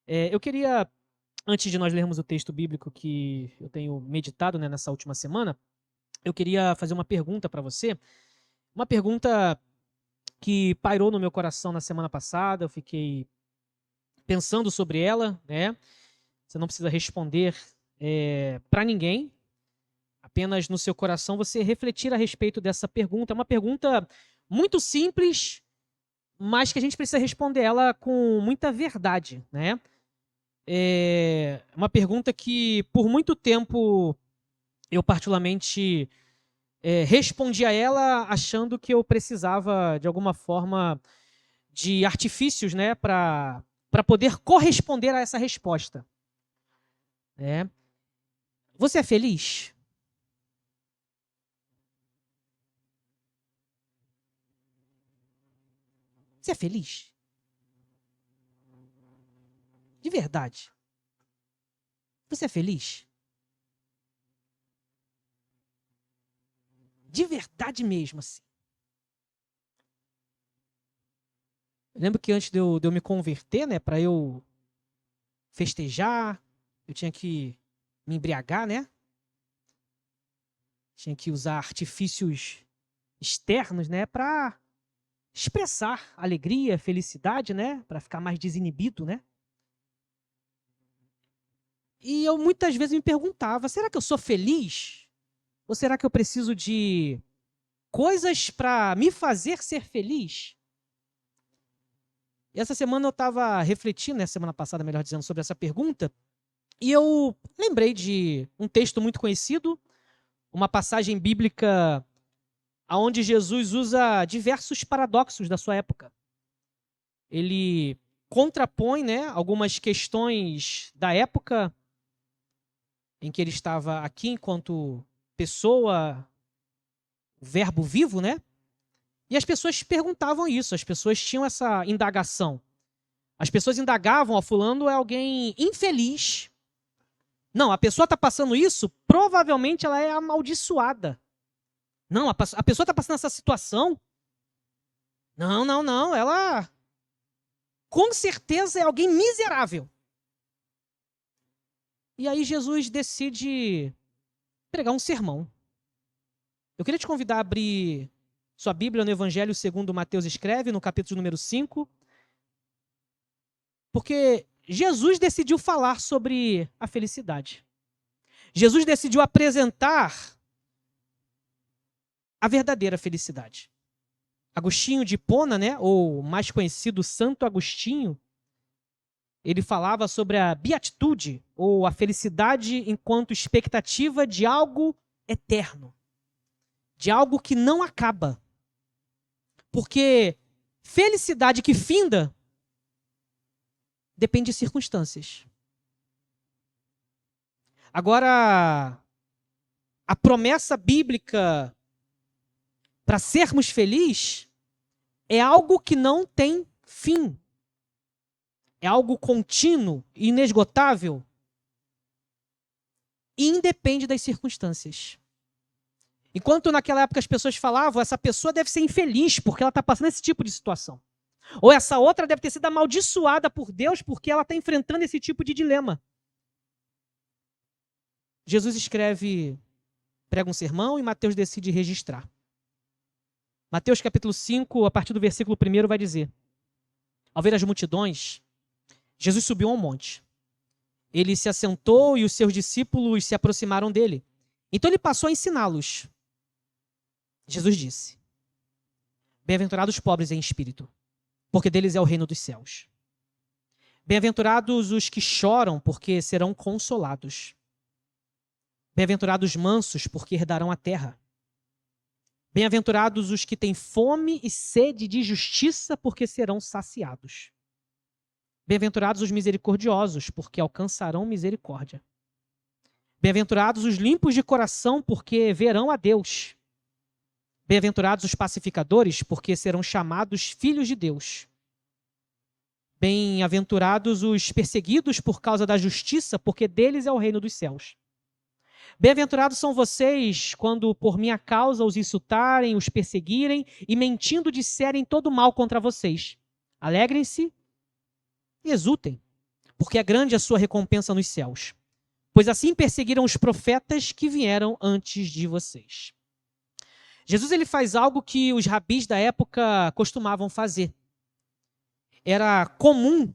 Eu queria, antes de nós lermos o texto bíblico que eu tenho meditado, né, nessa última semana, eu queria fazer uma pergunta para você. Uma pergunta que pairou no meu coração na semana passada, eu fiquei pensando sobre ela, né? Você não precisa responder para ninguém, apenas no seu coração você refletir a respeito dessa pergunta. É uma pergunta muito simples, mas que a gente precisa responder ela com muita verdade, né? É uma pergunta que, por muito tempo, eu particularmente respondi a ela achando que eu precisava, de alguma forma, de artifícios, né, para poder corresponder a essa resposta. Né? Você é feliz? Você é feliz? De verdade? Você é feliz? De verdade mesmo, assim. Eu lembro que antes de eu me converter, né, para eu festejar, eu tinha que me embriagar, né? Tinha que usar artifícios externos, né, para expressar alegria, felicidade, né, para ficar mais desinibido, né? E eu muitas vezes me perguntava, será que eu sou feliz? Ou será que eu preciso de coisas para me fazer ser feliz? E essa semana eu estava refletindo, né, semana passada, melhor dizendo, sobre essa pergunta, e eu lembrei de um texto muito conhecido, uma passagem bíblica onde Jesus usa diversos paradoxos da sua época. Ele contrapõe, né, algumas questões da época em que ele estava aqui enquanto pessoa, verbo vivo, né? E as pessoas perguntavam isso, as pessoas tinham essa indagação. As pessoas indagavam, ó, fulano é alguém infeliz. Não, a pessoa está passando isso, provavelmente ela é amaldiçoada. Não, a pessoa está passando essa situação. Não, não, não, ela com certeza é alguém miserável. E aí Jesus decide pregar um sermão. Eu queria te convidar a abrir sua Bíblia no Evangelho segundo Mateus escreve, no capítulo número 5, porque Jesus decidiu falar sobre a felicidade. Jesus decidiu apresentar a verdadeira felicidade. Agostinho de Hipona, né, ou mais conhecido Santo Agostinho, ele falava sobre a beatitude, ou a felicidade enquanto expectativa de algo eterno, de algo que não acaba. Porque felicidade que finda depende de circunstâncias. Agora, a promessa bíblica para sermos felizes é algo que não tem fim. É algo contínuo, inesgotável, e independe das circunstâncias. Enquanto naquela época as pessoas falavam, essa pessoa deve ser infeliz porque ela está passando esse tipo de situação. Ou essa outra deve ter sido amaldiçoada por Deus porque ela está enfrentando esse tipo de dilema. Jesus escreve, prega um sermão e Mateus decide registrar. Mateus capítulo 5, a partir do versículo 1 vai dizer: ao ver as multidões, Jesus subiu a um monte. Ele se assentou e os seus discípulos se aproximaram dele. Então ele passou a ensiná-los. Jesus disse: bem-aventurados os pobres em espírito, porque deles é o reino dos céus. Bem-aventurados os que choram, porque serão consolados. Bem-aventurados os mansos, porque herdarão a terra. Bem-aventurados os que têm fome e sede de justiça, porque serão saciados. Bem-aventurados os misericordiosos, porque alcançarão misericórdia. Bem-aventurados os limpos de coração, porque verão a Deus. Bem-aventurados os pacificadores, porque serão chamados filhos de Deus. Bem-aventurados os perseguidos por causa da justiça, porque deles é o reino dos céus. Bem-aventurados são vocês quando por minha causa os insultarem, os perseguirem e mentindo disserem todo mal contra vocês. Alegrem-se e exultem, porque é grande a sua recompensa nos céus. Pois assim perseguiram os profetas que vieram antes de vocês. Jesus ele faz algo que os rabis da época costumavam fazer. Era comum,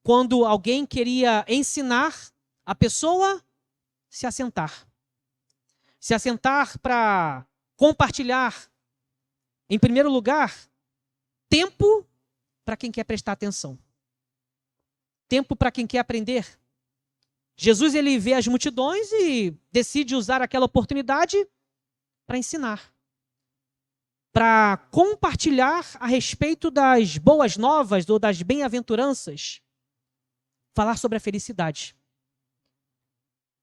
quando alguém queria ensinar a pessoa, se assentar. Se assentar para compartilhar, em primeiro lugar, tempo para quem quer prestar atenção. Tempo para quem quer aprender. Jesus ele vê as multidões e decide usar aquela oportunidade para ensinar. Para compartilhar a respeito das boas novas ou das bem-aventuranças. Falar sobre a felicidade.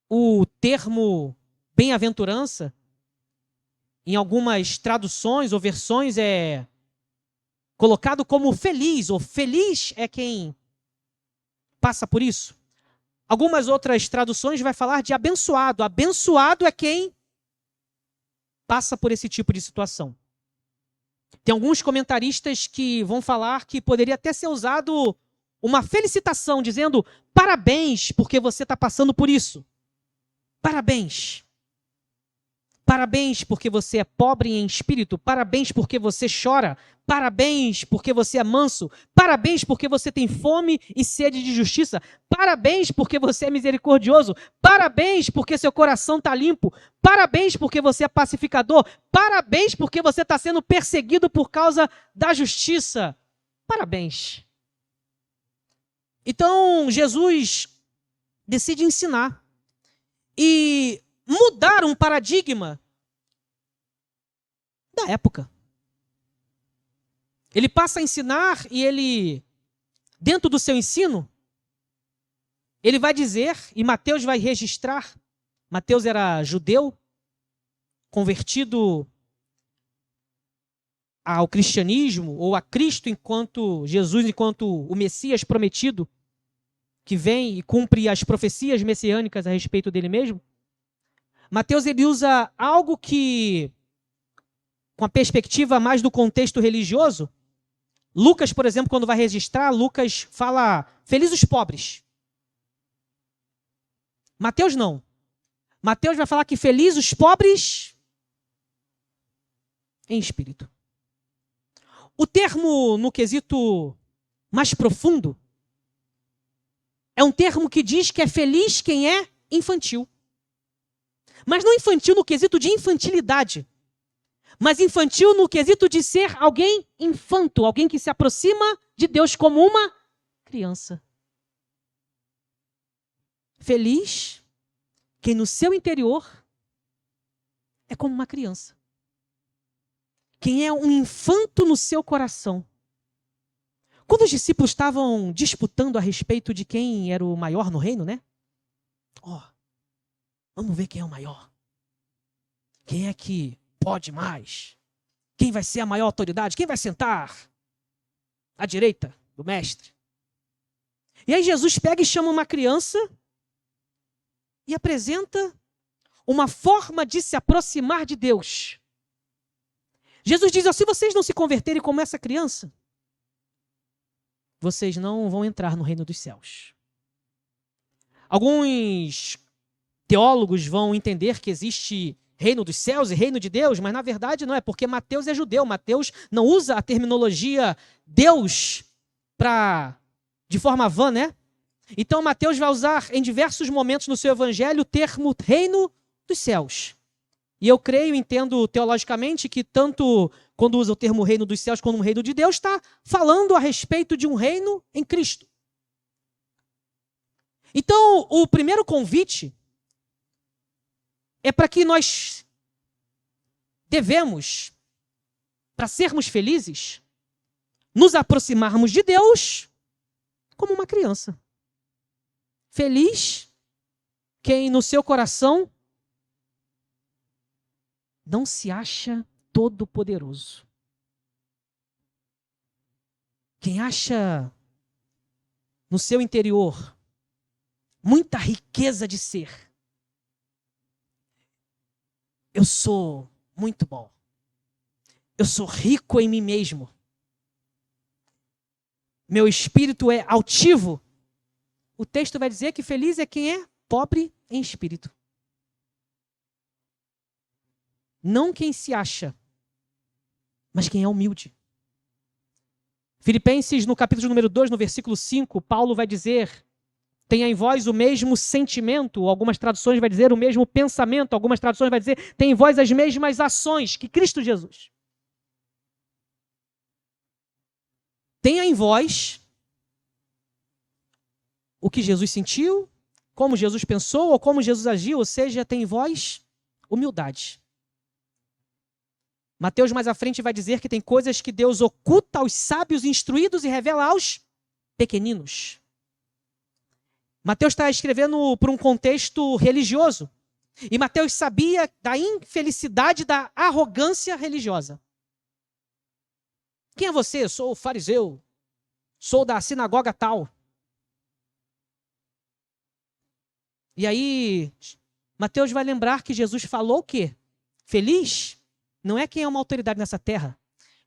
O termo bem-aventurança, em algumas traduções ou versões, é colocado como feliz, ou feliz é quem passa por isso. Algumas outras traduções vai falar de abençoado. Abençoado é quem passa por esse tipo de situação. Tem alguns comentaristas que vão falar que poderia até ser usado uma felicitação, dizendo parabéns porque você está passando por isso. Parabéns. Parabéns porque você é pobre em espírito. Parabéns porque você chora. Parabéns porque você é manso. Parabéns porque você tem fome e sede de justiça. Parabéns porque você é misericordioso. Parabéns porque seu coração está limpo. Parabéns porque você é pacificador. Parabéns porque você está sendo perseguido por causa da justiça. Parabéns. Então, Jesus decide ensinar e mudar um paradigma da época. Ele passa a ensinar e ele, dentro do seu ensino, ele vai dizer, e Mateus vai registrar, Mateus era judeu, convertido ao cristianismo, ou a Cristo enquanto Jesus, enquanto o Messias prometido, que vem e cumpre as profecias messiânicas a respeito dele mesmo. Mateus ele usa algo que, com a perspectiva mais do contexto religioso, Lucas, por exemplo, quando vai registrar, Lucas fala, felizes os pobres. Mateus não. Mateus vai falar que felizes os pobres em espírito. O termo, no quesito mais profundo, é um termo que diz que é feliz quem é infantil. Mas não infantil no quesito de infantilidade, mas infantil no quesito de ser alguém infanto, alguém que se aproxima de Deus como uma criança. Feliz quem no seu interior é como uma criança. Quem é um infanto no seu coração. Quando os discípulos estavam disputando a respeito de quem era o maior no reino, né? Vamos ver quem é o maior. Quem é que pode mais? Quem vai ser a maior autoridade? Quem vai sentar à direita do mestre? E aí Jesus pega e chama uma criança e apresenta uma forma de se aproximar de Deus. Jesus diz, se vocês não se converterem como essa criança, vocês não vão entrar no reino dos céus. Alguns teólogos vão entender que existe reino dos céus e reino de Deus, mas na verdade não é, porque Mateus é judeu. Mateus não usa a terminologia Deus de forma vã, né? Então Mateus vai usar em diversos momentos no seu evangelho o termo reino dos céus. E eu creio, entendo teologicamente que tanto quando usa o termo reino dos céus como o reino de Deus, está falando a respeito de um reino em Cristo. Então, o primeiro convite é para que nós devemos, para sermos felizes, nos aproximarmos de Deus como uma criança. Feliz quem no seu coração não se acha todo-poderoso. Quem acha no seu interior muita riqueza de ser. Eu sou muito bom. Eu sou rico em mim mesmo. Meu espírito é altivo. o texto vai dizer que feliz é quem é pobre em espírito. Não quem se acha, mas quem é humilde. Filipenses, no capítulo número 2, no versículo 5, Paulo vai dizer: tenha em vós o mesmo sentimento, algumas traduções vai dizer o mesmo pensamento, algumas traduções vai dizer, tem em vós as mesmas ações que Cristo Jesus. Tenha em vós o que Jesus sentiu, como Jesus pensou ou como Jesus agiu, ou seja, tem em vós humildade. Mateus mais à frente vai dizer que tem coisas que Deus oculta aos sábios instruídos e revela aos pequeninos. Mateus está escrevendo por um contexto religioso. E Mateus sabia da infelicidade, da arrogância religiosa. Quem é você? Eu sou fariseu. Sou da sinagoga tal. E aí, Mateus vai lembrar que Jesus falou o quê? Feliz não é quem é uma autoridade nessa terra.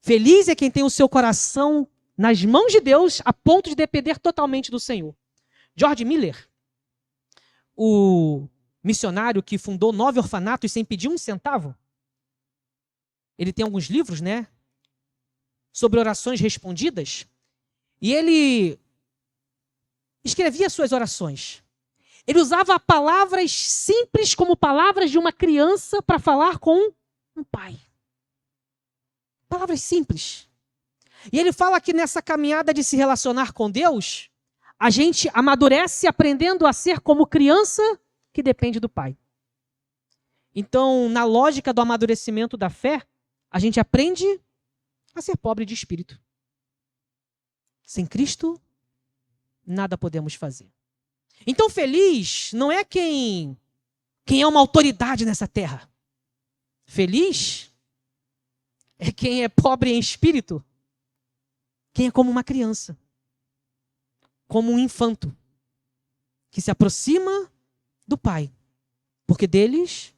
Feliz é quem tem o seu coração nas mãos de Deus a ponto de depender totalmente do Senhor. George Miller, o missionário que fundou 9 orfanatos sem pedir um centavo, ele tem alguns livros, né, sobre orações respondidas, e ele escrevia suas orações. Ele usava palavras simples como palavras de uma criança para falar com um pai. Palavras simples. E ele fala que nessa caminhada de se relacionar com Deus, a gente amadurece aprendendo a ser como criança que depende do pai. Então, na lógica do amadurecimento da fé, a gente aprende a ser pobre de espírito. Sem Cristo, nada podemos fazer. Então, feliz não é quem é uma autoridade nessa terra. Feliz é quem é pobre em espírito, quem é como uma criança, como um infanto, que se aproxima do Pai, porque deles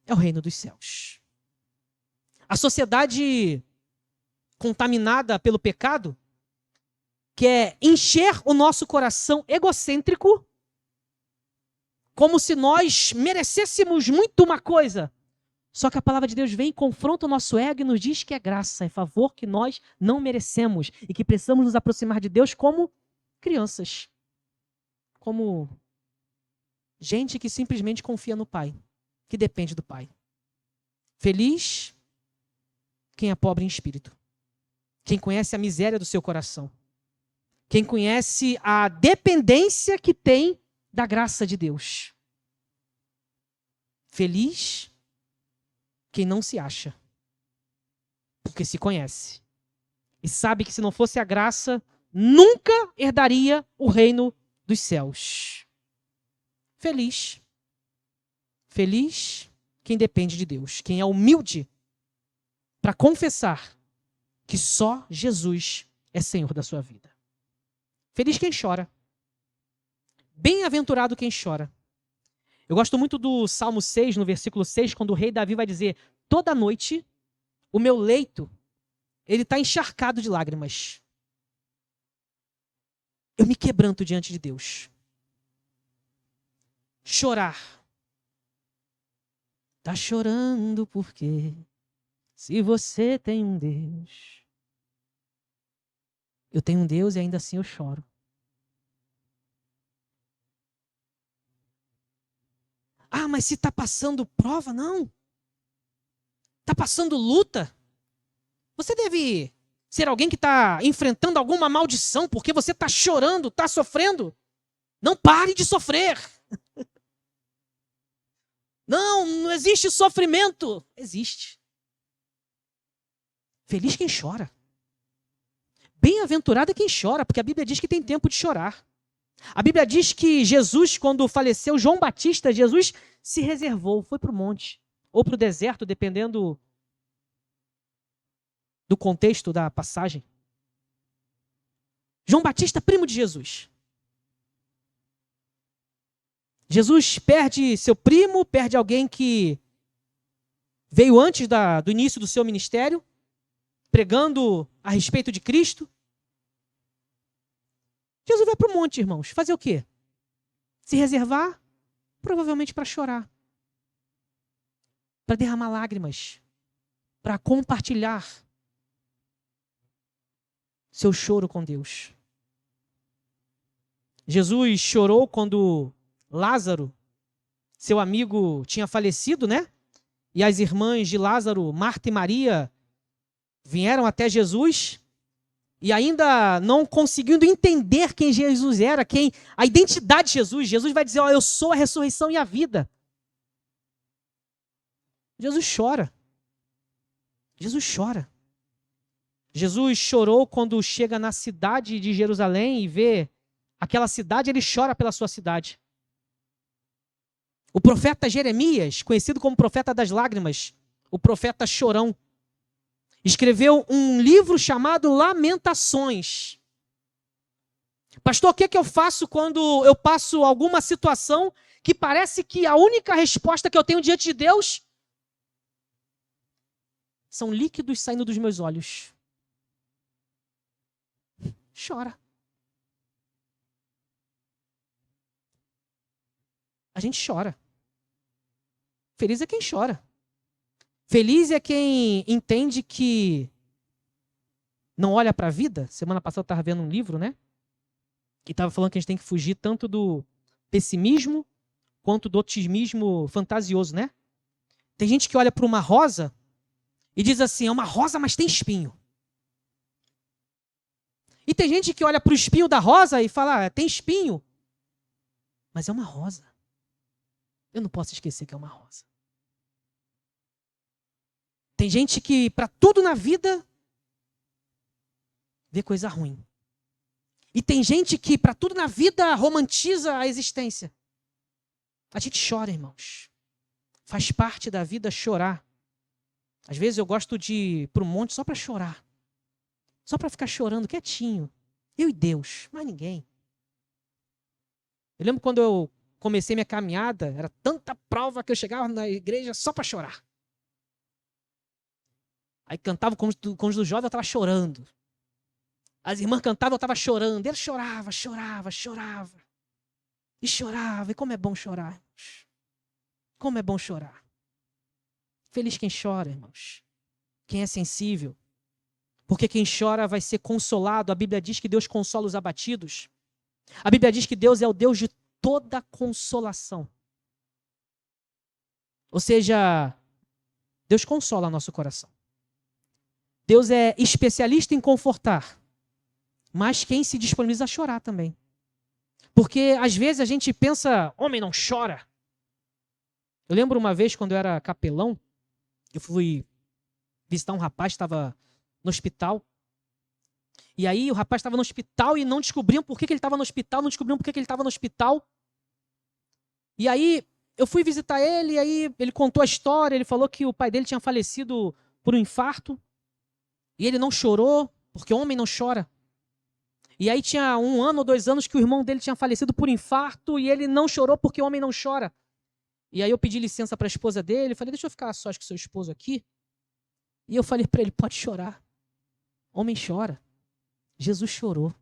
é o reino dos céus. A sociedade contaminada pelo pecado quer encher o nosso coração egocêntrico como se nós merecêssemos muito uma coisa. Só que a palavra de Deus vem e confronta o nosso ego e nos diz que é graça, é favor que nós não merecemos e que precisamos nos aproximar de Deus como crianças. Como gente que simplesmente confia no Pai, que depende do Pai. Feliz quem é pobre em espírito. Quem conhece a miséria do seu coração. Quem conhece a dependência que tem da graça de Deus. Feliz quem não se acha, porque se conhece. E sabe que se não fosse a graça, nunca herdaria o reino dos céus. Feliz. Feliz quem depende de Deus. Quem é humilde para confessar que só Jesus é Senhor da sua vida. Feliz quem chora. Bem-aventurado quem chora. Eu gosto muito do Salmo 6, no versículo 6, quando o rei Davi vai dizer: toda noite o meu leito ele está encharcado de lágrimas. Eu me quebranto diante de Deus. Chorar. Tá chorando porque se você tem um Deus. Eu tenho um Deus e ainda assim eu choro. Ah, mas se está passando prova, não. Está passando luta. Você deve ser alguém que está enfrentando alguma maldição porque você está chorando, está sofrendo. Não pare de sofrer. Não existe sofrimento. Existe. Feliz quem chora. Bem-aventurado é quem chora, porque a Bíblia diz que tem tempo de chorar. A Bíblia diz que Jesus, quando faleceu, João Batista, Jesus se reservou, foi para o monte, ou para o deserto, dependendo do contexto da passagem. João Batista, primo de Jesus. Jesus perde seu primo, perde alguém que veio antes do início do seu ministério, pregando a respeito de Cristo. Jesus vai para o monte, irmãos. Fazer o quê? se reservar provavelmente para chorar, para derramar lágrimas, para compartilhar seu choro com Deus. Jesus chorou quando Lázaro, seu amigo, tinha falecido, né? E as irmãs de Lázaro, Marta e Maria, vieram até Jesus e ainda não conseguindo entender quem Jesus era, a identidade de Jesus. Jesus vai dizer, eu sou a ressurreição e a vida. Jesus chora. Jesus chora. Jesus chorou quando chega na cidade de Jerusalém e vê aquela cidade, ele chora pela sua cidade. O profeta Jeremias, conhecido como profeta das lágrimas, o profeta chorão, escreveu um livro chamado Lamentações. Pastor, o que eu faço quando eu passo alguma situação que parece que a única resposta que eu tenho diante de Deus são líquidos saindo dos meus olhos? Chora. A gente chora. Feliz é quem chora. Feliz é quem entende que não olha para a vida. Semana passada eu estava vendo um livro, né? Que estava falando que a gente tem que fugir tanto do pessimismo quanto do otimismo fantasioso, né? Tem gente que olha para uma rosa e diz assim, é uma rosa, mas tem espinho. E tem gente que olha para o espinho da rosa e fala, tem espinho, mas é uma rosa. Eu não posso esquecer que é uma rosa. Tem gente que, para tudo na vida, vê coisa ruim. E tem gente que, para tudo na vida, romantiza a existência. A gente chora, irmãos. Faz parte da vida chorar. Às vezes eu gosto de ir para o monte só para chorar. Só para ficar chorando quietinho. Eu e Deus, mais ninguém. Eu lembro quando eu comecei minha caminhada, era tanta prova que eu chegava na igreja só para chorar. Aí cantava com os do jovem, eu estava chorando. As irmãs cantavam, eu estava chorando. Ele chorava. E chorava. E como é bom chorar, irmãos. Como é bom chorar. Feliz quem chora, irmãos. Quem é sensível. Porque quem chora vai ser consolado. A Bíblia diz que Deus consola os abatidos. A Bíblia diz que Deus é o Deus de toda consolação. Ou seja, Deus consola nosso coração. Deus é especialista em confortar, mas quem se disponibiliza a chorar também. Porque às vezes a gente pensa, homem não chora. Eu lembro uma vez quando eu era capelão, eu fui visitar um rapaz que estava no hospital. E aí o rapaz estava no hospital e não descobriam por que ele estava no hospital, não descobriam por que ele estava no hospital. E aí eu fui visitar ele, e aí ele contou a história, ele falou que o pai dele tinha falecido por um infarto. E ele não chorou, porque homem não chora. E aí tinha 1 ano ou 2 anos que o irmão dele tinha falecido por infarto, e ele não chorou porque homem não chora. E aí eu pedi licença para a esposa dele, falei, deixa eu ficar sós com seu esposo aqui. E eu falei para ele, pode chorar. Homem chora. Jesus chorou.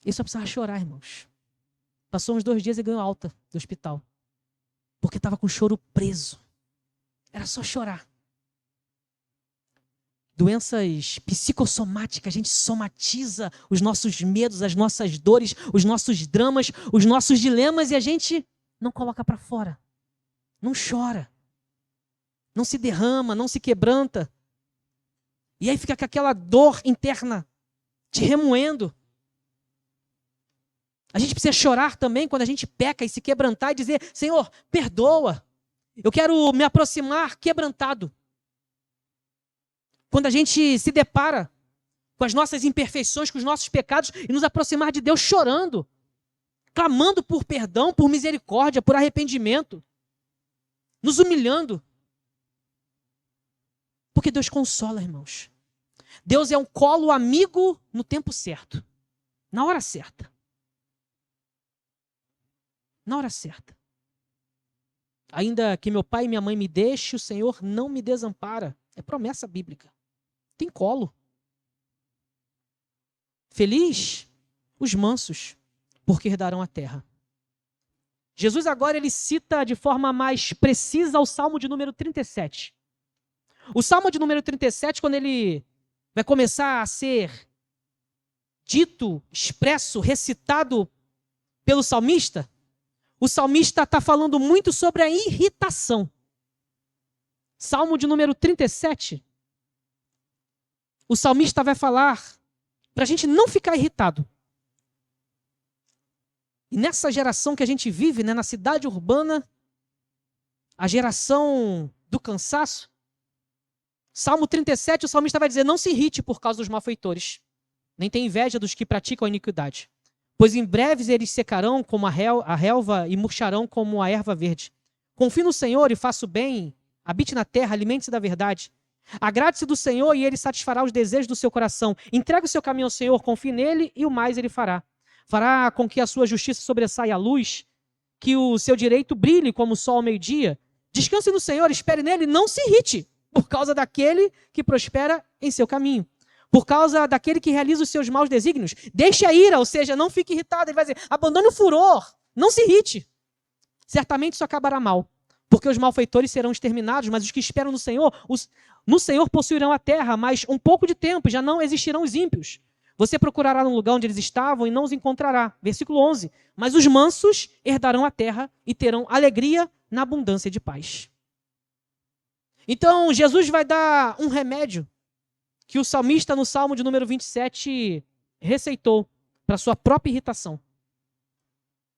Ele só precisava chorar, irmãos. Passou uns 2 dias e ganhou alta do hospital. Porque estava com o choro preso. Era só chorar. Doenças psicossomáticas, a gente somatiza os nossos medos, as nossas dores, os nossos dramas, os nossos dilemas e a gente não coloca para fora. Não chora. Não se derrama, não se quebranta. E aí fica com aquela dor interna te remoendo. A gente precisa chorar também quando a gente peca e se quebrantar e dizer, Senhor, perdoa. Eu quero me aproximar quebrantado. Quando a gente se depara com as nossas imperfeições, com os nossos pecados e nos aproximar de Deus chorando, clamando por perdão, por misericórdia, por arrependimento, nos humilhando. Porque Deus consola, irmãos. Deus é um colo amigo no tempo certo, na hora certa. Na hora certa. Ainda que meu pai e minha mãe me deixem, o Senhor não me desampara. É promessa bíblica. Tem colo. Feliz os mansos, porque herdarão a terra. Jesus agora ele cita de forma mais precisa o Salmo de número 37. O Salmo de número 37, quando ele vai começar a ser dito, expresso, recitado pelo salmista, o salmista está falando muito sobre a irritação. Salmo de número 37, o salmista vai falar para a gente não ficar irritado. E nessa geração que a gente vive, né, na cidade urbana, a geração do cansaço, Salmo 37, o salmista vai dizer, não se irrite por causa dos malfeitores, nem tenha inveja dos que praticam a iniquidade. Pois em breves eles secarão como a relva e murcharão como a erva verde. Confie no Senhor e faça o bem, habite na terra, alimente-se da verdade. Agrade-se do Senhor e ele satisfará os desejos do seu coração. Entregue o seu caminho ao Senhor, confie nele e o mais ele fará. Fará com que a sua justiça sobressaia a luz, que o seu direito brilhe como o sol ao meio-dia. Descanse no Senhor, espere nele, não se irrite por causa daquele que prospera em seu caminho. Por causa daquele que realiza os seus maus desígnios. Deixe a ira, ou seja, não fique irritado. Ele vai dizer, abandone o furor, não se irrite. Certamente isso acabará mal, porque os malfeitores serão exterminados, mas os que esperam no Senhor, no Senhor possuirão a terra, mas um pouco de tempo, já não existirão os ímpios. Você procurará no lugar onde eles estavam e não os encontrará. Versículo 11. Mas os mansos herdarão a terra e terão alegria na abundância de paz. Então, Jesus vai dar um remédio que o salmista no Salmo de número 27 receitou para sua própria irritação.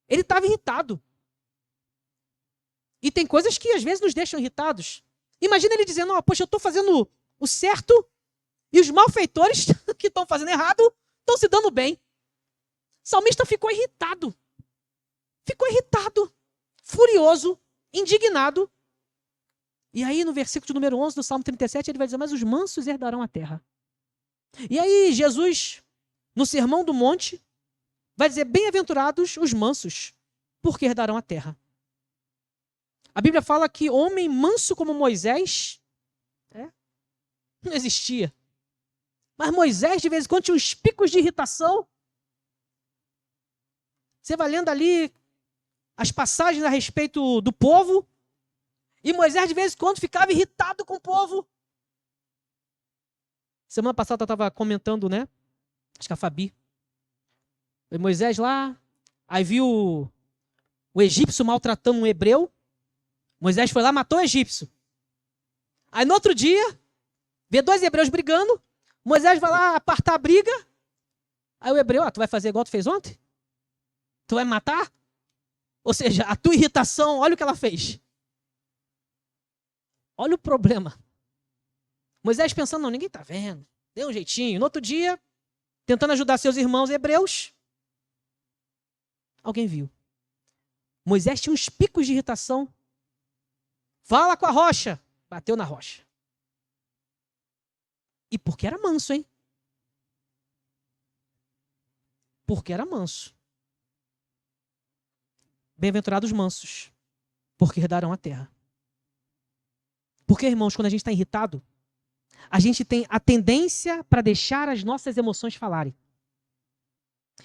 Ele estava irritado. E tem coisas que às vezes nos deixam irritados. Imagina ele dizendo, poxa, eu estou fazendo o certo e os malfeitores que estão fazendo errado estão se dando bem. O salmista ficou irritado. Ficou irritado, furioso, indignado. E aí no versículo de número 11 do Salmo 37 ele vai dizer, mas os mansos herdarão a terra. E aí Jesus, no Sermão do Monte, vai dizer, bem-aventurados os mansos, porque herdarão a terra. A Bíblia fala que homem manso como Moisés não existia. Mas Moisés, de vez em quando, tinha uns picos de irritação. Você vai lendo ali as passagens a respeito do povo, e Moisés, de vez em quando, ficava irritado com o povo. Semana passada eu estava comentando, né? Acho que a Fabi. Moisés lá, aí viu o egípcio maltratando um hebreu. Moisés foi lá, matou o egípcio. Aí no outro dia, vê dois hebreus brigando. Moisés vai lá apartar a briga. Aí o hebreu, tu vai fazer igual tu fez ontem? Tu vai me matar? Ou seja, a tua irritação, olha o que ela fez. Olha o problema. Moisés pensando, não, ninguém está vendo. Deu um jeitinho. No outro dia, tentando ajudar seus irmãos hebreus, alguém viu. Moisés tinha uns picos de irritação. Fala com a rocha. Bateu na rocha. E porque era manso, hein? Porque era manso. Bem-aventurados mansos, porque herdarão a terra. Porque, irmãos, quando a gente está irritado, a gente tem a tendência para deixar as nossas emoções falarem.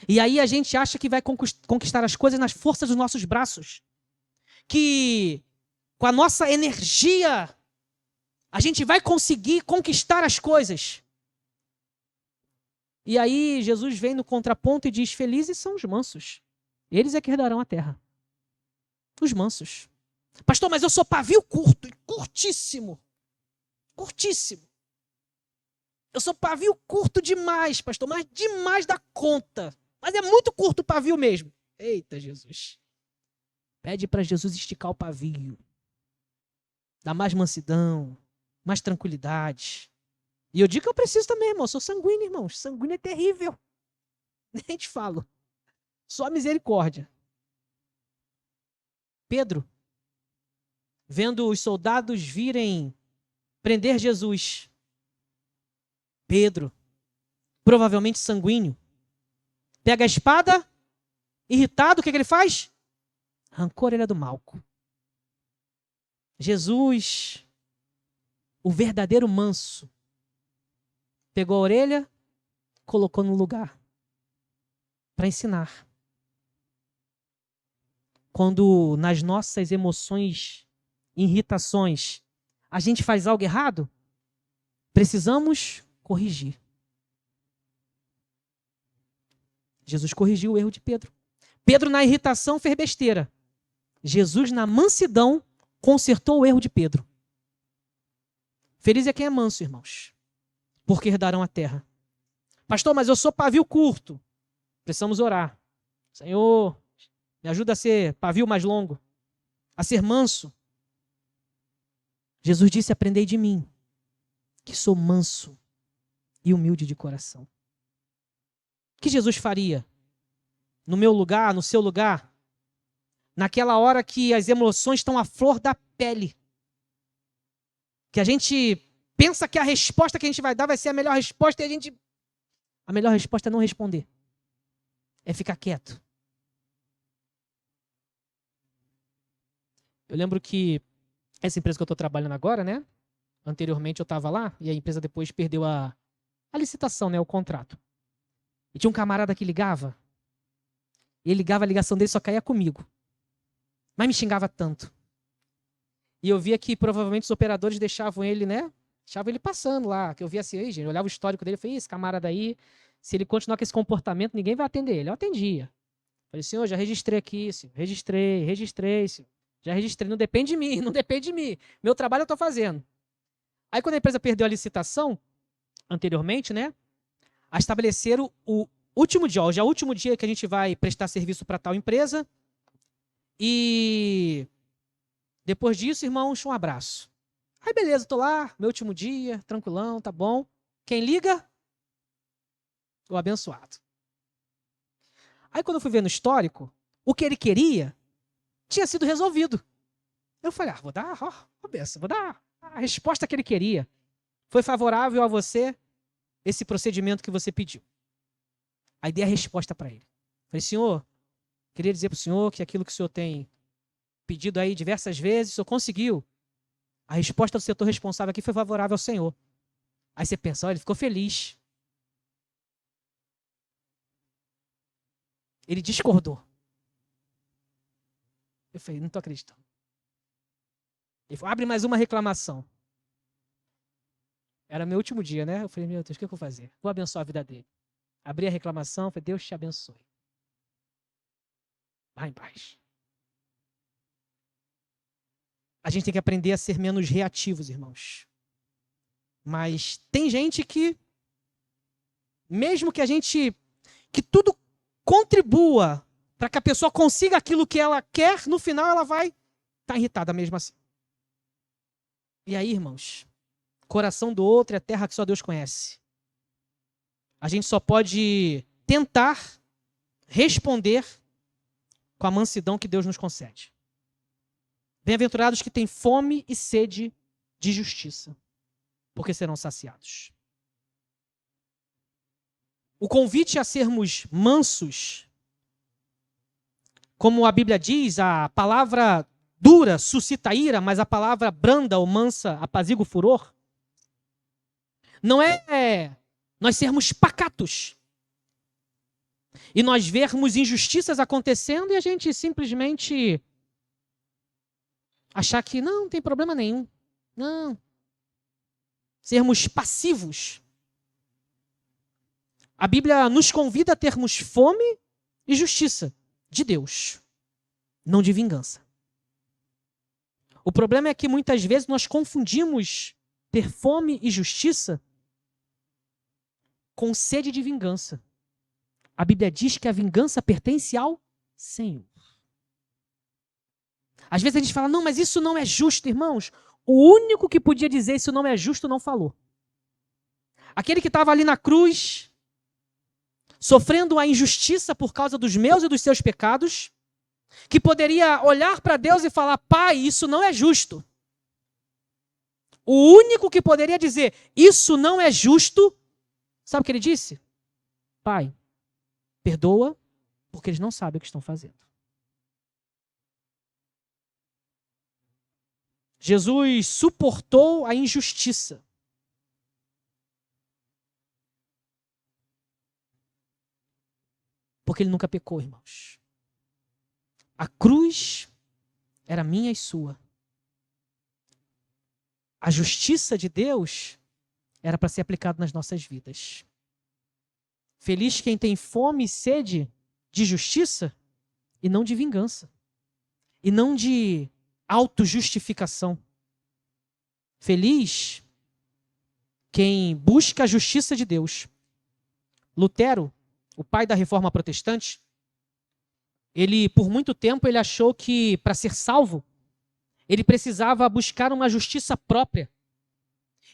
E aí a gente acha que vai conquistar as coisas nas forças dos nossos braços. Que com a nossa energia a gente vai conseguir conquistar as coisas. E aí Jesus vem no contraponto e diz, felizes são os mansos. Eles é que herdarão a terra. Os mansos. Pastor, mas eu sou pavio curto, curtíssimo. Curtíssimo. Eu sou pavio curto demais, pastor, mas demais da conta. Mas é muito curto o pavio mesmo. Eita, Jesus. Pede para Jesus esticar o pavio. Dá mais mansidão, mais tranquilidade. E eu digo que eu preciso também, irmão. Eu sou sanguíneo, irmão. Sanguíneo é terrível. Nem te falo. Só misericórdia. Pedro, vendo os soldados virem prender Jesus. Pedro, provavelmente sanguíneo, pega a espada, irritado, o que ele faz? Arrancou a orelha do Malco. Jesus, o verdadeiro manso, pegou a orelha, colocou no lugar para ensinar. quando nas nossas emoções, irritações, a gente faz algo errado, precisamos corrigir. Jesus corrigiu o erro de Pedro. Pedro, na irritação, fez besteira. Jesus, na mansidão, consertou o erro de Pedro. Feliz é quem é manso, irmãos, porque herdarão a terra. Pastor, mas eu sou pavio curto. Precisamos orar. Senhor, me ajuda a ser pavio mais longo, a ser manso. Jesus disse, aprendei de mim, que sou manso e humilde de coração. O que Jesus faria no meu lugar, no seu lugar, naquela hora que as emoções estão à flor da pele, que a gente pensa que a resposta que a gente vai dar vai ser a melhor resposta e a melhor resposta é não responder, é ficar quieto. Eu lembro que essa empresa que eu estou trabalhando agora, né? Anteriormente eu estava lá e a empresa depois perdeu a licitação, né? O contrato. E tinha um camarada que ligava. E ele ligava, a ligação dele só caía comigo. Mas me xingava tanto. E eu via que provavelmente os operadores deixavam ele, né? Deixavam ele passando lá. Que eu via assim, aí, gente, eu olhava o histórico dele e falei, esse camarada aí, se ele continuar com esse comportamento, ninguém vai atender ele. Eu atendia. Falei, senhor, já registrei aqui, senhor. Registrei, senhor. Já registrei, não depende de mim, não depende de mim. Meu trabalho eu estou fazendo. Aí quando a empresa perdeu a licitação, anteriormente, né? A estabeleceram o último dia, já é o último dia que a gente vai prestar serviço para tal empresa. E depois disso, irmãos, um abraço. Aí beleza, tô lá, meu último dia, tranquilão, tá bom. Quem liga? O abençoado. Aí quando eu fui ver no histórico, o que ele queria tinha sido resolvido. Eu falei, vou dar, benção, vou dar a resposta que ele queria. Foi favorável a você esse procedimento que você pediu. Aí dei a resposta para ele. Falei, senhor, queria dizer para o senhor que aquilo que o senhor tem pedido aí diversas vezes, o senhor conseguiu. A resposta do setor responsável aqui foi favorável ao senhor. Aí você pensa, olha, ele ficou feliz. Ele discordou. Eu falei, não estou acreditando. Ele falou, abre mais uma reclamação. Era meu último dia, né? Eu falei, meu Deus, o que eu vou fazer? Vou abençoar a vida dele. Abri a reclamação, falei, Deus te abençoe. Vá em paz. A gente tem que aprender a ser menos reativos, irmãos. Mas tem gente que, mesmo que tudo contribua para que a pessoa consiga aquilo que ela quer, no final ela vai estar irritada mesmo assim. E aí, irmãos, coração do outro é terra que só Deus conhece. A gente só pode tentar responder com a mansidão que Deus nos concede. Bem-aventurados que têm fome e sede de justiça, porque serão saciados. O convite a sermos mansos, como a Bíblia diz, a palavra dura suscita ira, mas a palavra branda ou mansa apazigua o furor, não é nós sermos pacatos e nós vermos injustiças acontecendo e a gente simplesmente achar que não tem problema nenhum. Não. Sermos passivos. A Bíblia nos convida a termos fome e justiça de Deus, não de vingança. O problema é que muitas vezes nós confundimos ter fome e justiça com sede de vingança. A Bíblia diz que a vingança pertence ao Senhor. Às vezes a gente fala, não, mas isso não é justo, irmãos. O único que podia dizer isso não é justo não falou. Aquele que estava ali na cruz, sofrendo a injustiça por causa dos meus e dos seus pecados, que poderia olhar para Deus e falar, Pai, isso não é justo. O único que poderia dizer, isso não é justo, sabe o que ele disse? Pai, perdoa, porque eles não sabem o que estão fazendo. Jesus suportou a injustiça. Porque ele nunca pecou, irmãos. A cruz era minha e sua. A justiça de Deus era para ser aplicada nas nossas vidas. Feliz quem tem fome e sede de justiça e não de vingança. E não de autojustificação. Feliz quem busca a justiça de Deus. Lutero, o pai da Reforma Protestante, ele, por muito tempo, ele achou que, para ser salvo, ele precisava buscar uma justiça própria.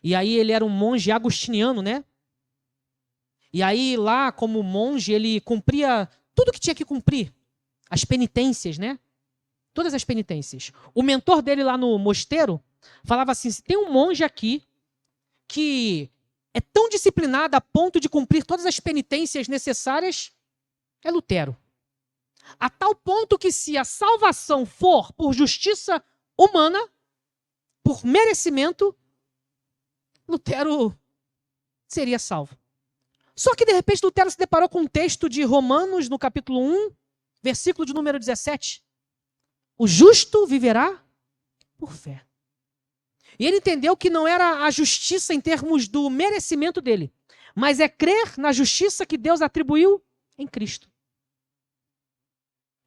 E aí ele era um monge agostiniano, né? E aí lá, como monge, ele cumpria tudo que tinha que cumprir. As penitências, né? Todas as penitências. O mentor dele lá no mosteiro falava assim, se tem um monge aqui que é tão disciplinado a ponto de cumprir todas as penitências necessárias, é Lutero. A tal ponto que se a salvação for por justiça humana, por merecimento, Lutero seria salvo. Só que de repente Lutero se deparou com um texto de Romanos, no capítulo 1, versículo de número 17. O justo viverá por fé. E ele entendeu que não era a justiça em termos do merecimento dele, mas é crer na justiça que Deus atribuiu em Cristo.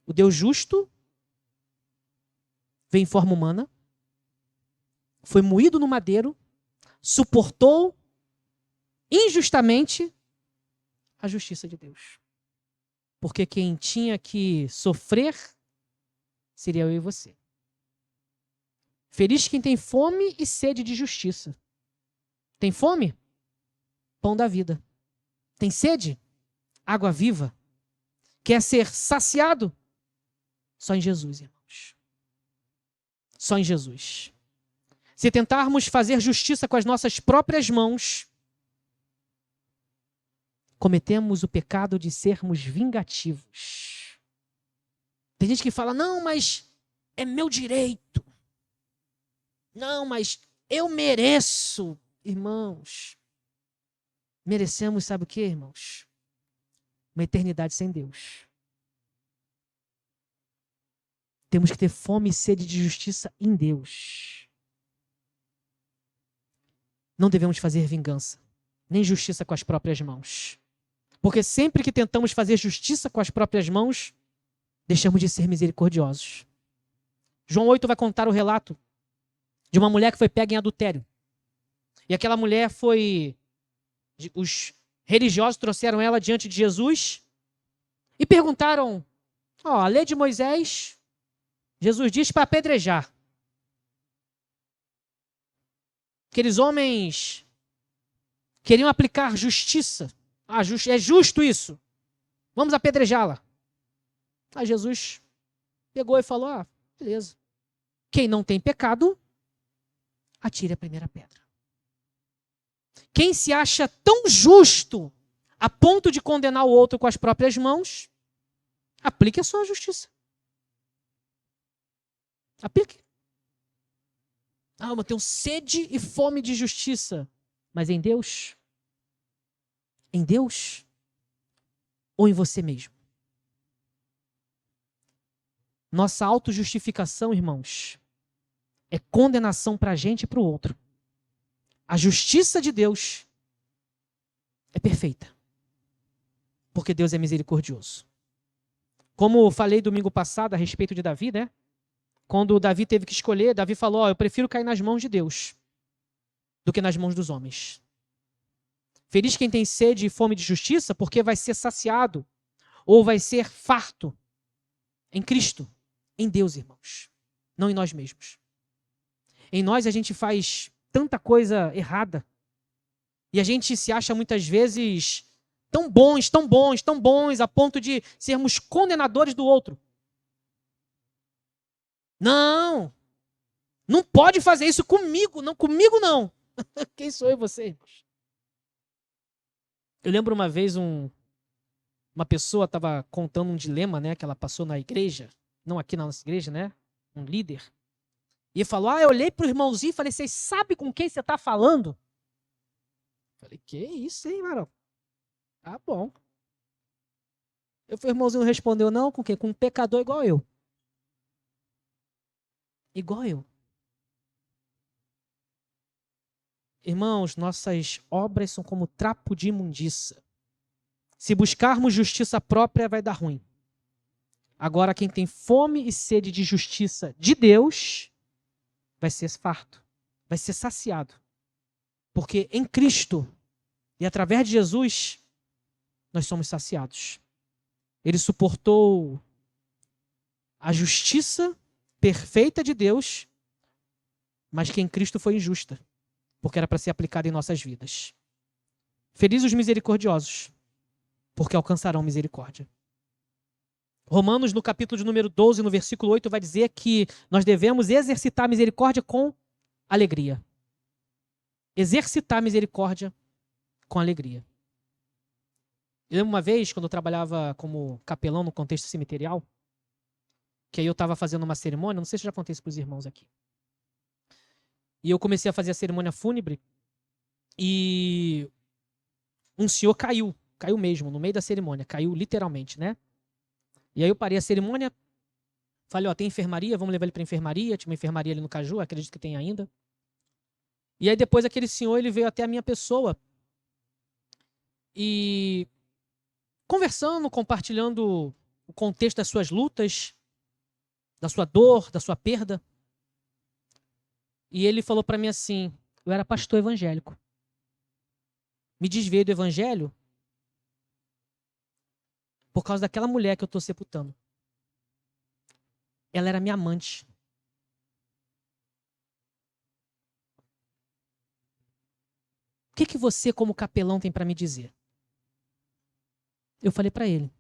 O Deus justo veio em forma humana, foi moído no madeiro, suportou injustamente a justiça de Deus. Porque quem tinha que sofrer seria eu e você. Feliz quem tem fome e sede de justiça. Tem fome? Pão da vida. Tem sede? Água viva. Quer ser saciado? Só em Jesus, irmãos. Só em Jesus. Se tentarmos fazer justiça com as nossas próprias mãos, cometemos o pecado de sermos vingativos. Tem gente que fala, não, mas é meu direito. Não, mas eu mereço. Irmãos, merecemos, sabe o que, irmãos? Uma eternidade sem Deus. Temos que ter fome e sede de justiça em Deus. Não devemos fazer vingança, nem justiça com as próprias mãos. Porque sempre que tentamos fazer justiça com as próprias mãos, deixamos de ser misericordiosos. João 8 vai contar o relato de uma mulher que foi pega em adultério. E aquela mulher foi... Os religiosos trouxeram ela diante de Jesus e perguntaram, a lei de Moisés, Jesus diz para apedrejar. Aqueles homens queriam aplicar justiça. É justo isso. Vamos apedrejá-la. Aí Jesus pegou e falou, beleza. Quem não tem pecado, atire a primeira pedra. Quem se acha tão justo a ponto de condenar o outro com as próprias mãos, aplique a sua justiça. Aplique. Eu tenho sede e fome de justiça. Mas em Deus? Em Deus? Ou em você mesmo? Nossa autojustificação, irmãos, é condenação para a gente e para o outro. A justiça de Deus é perfeita. Porque Deus é misericordioso. Como falei domingo passado a respeito de Davi, né? Quando Davi teve que escolher, Davi falou, eu prefiro cair nas mãos de Deus do que nas mãos dos homens. Feliz quem tem sede e fome de justiça, porque vai ser saciado ou vai ser farto em Cristo, em Deus, irmãos, não em nós mesmos. Em nós a gente faz tanta coisa errada e a gente se acha muitas vezes tão bons, tão bons, tão bons, a ponto de sermos condenadores do outro. Não pode fazer isso comigo não. Quem sou eu e você, irmãos? Eu lembro uma vez uma pessoa estava contando um dilema, né, que ela passou na igreja, não aqui na nossa igreja, né, um líder, e falou, eu olhei pro irmãozinho e falei, vocês sabem com quem você está falando? Falei, que isso, hein, Marão? Tá bom. O irmãozinho respondeu, não, com quem? Com um pecador igual eu. igual eu. Irmãos, nossas obras são como trapo de imundícia. Se buscarmos justiça própria, vai dar ruim. Agora, quem tem fome e sede de justiça de Deus, vai ser farto, vai ser saciado. Porque em Cristo e através de Jesus, nós somos saciados. Ele suportou a justiça perfeita de Deus, mas que em Cristo foi injusta, porque era para ser aplicada em nossas vidas. Felizes os misericordiosos, porque alcançarão misericórdia. Romanos, no capítulo de número 12, no versículo 8, vai dizer que nós devemos exercitar a misericórdia com alegria. Exercitar a misericórdia com alegria. Eu lembro uma vez, quando eu trabalhava como capelão no contexto cemiterial, que aí eu estava fazendo uma cerimônia, não sei se já contei isso para os irmãos aqui. E eu comecei a fazer a cerimônia fúnebre e um senhor caiu mesmo, no meio da cerimônia, caiu literalmente, né? E aí eu parei a cerimônia, falei, ó, tem enfermaria, vamos levar ele para enfermaria, tinha uma enfermaria ali no Caju, acredito que tem ainda. E aí depois aquele senhor, ele veio até a minha pessoa e conversando, compartilhando o contexto das suas lutas, da sua dor, da sua perda. E ele falou para mim assim, eu era pastor evangélico. Me desviei do evangelho por causa daquela mulher que eu estou sepultando. Ela era minha amante. O que você, como capelão, tem para me dizer? Eu falei para ele,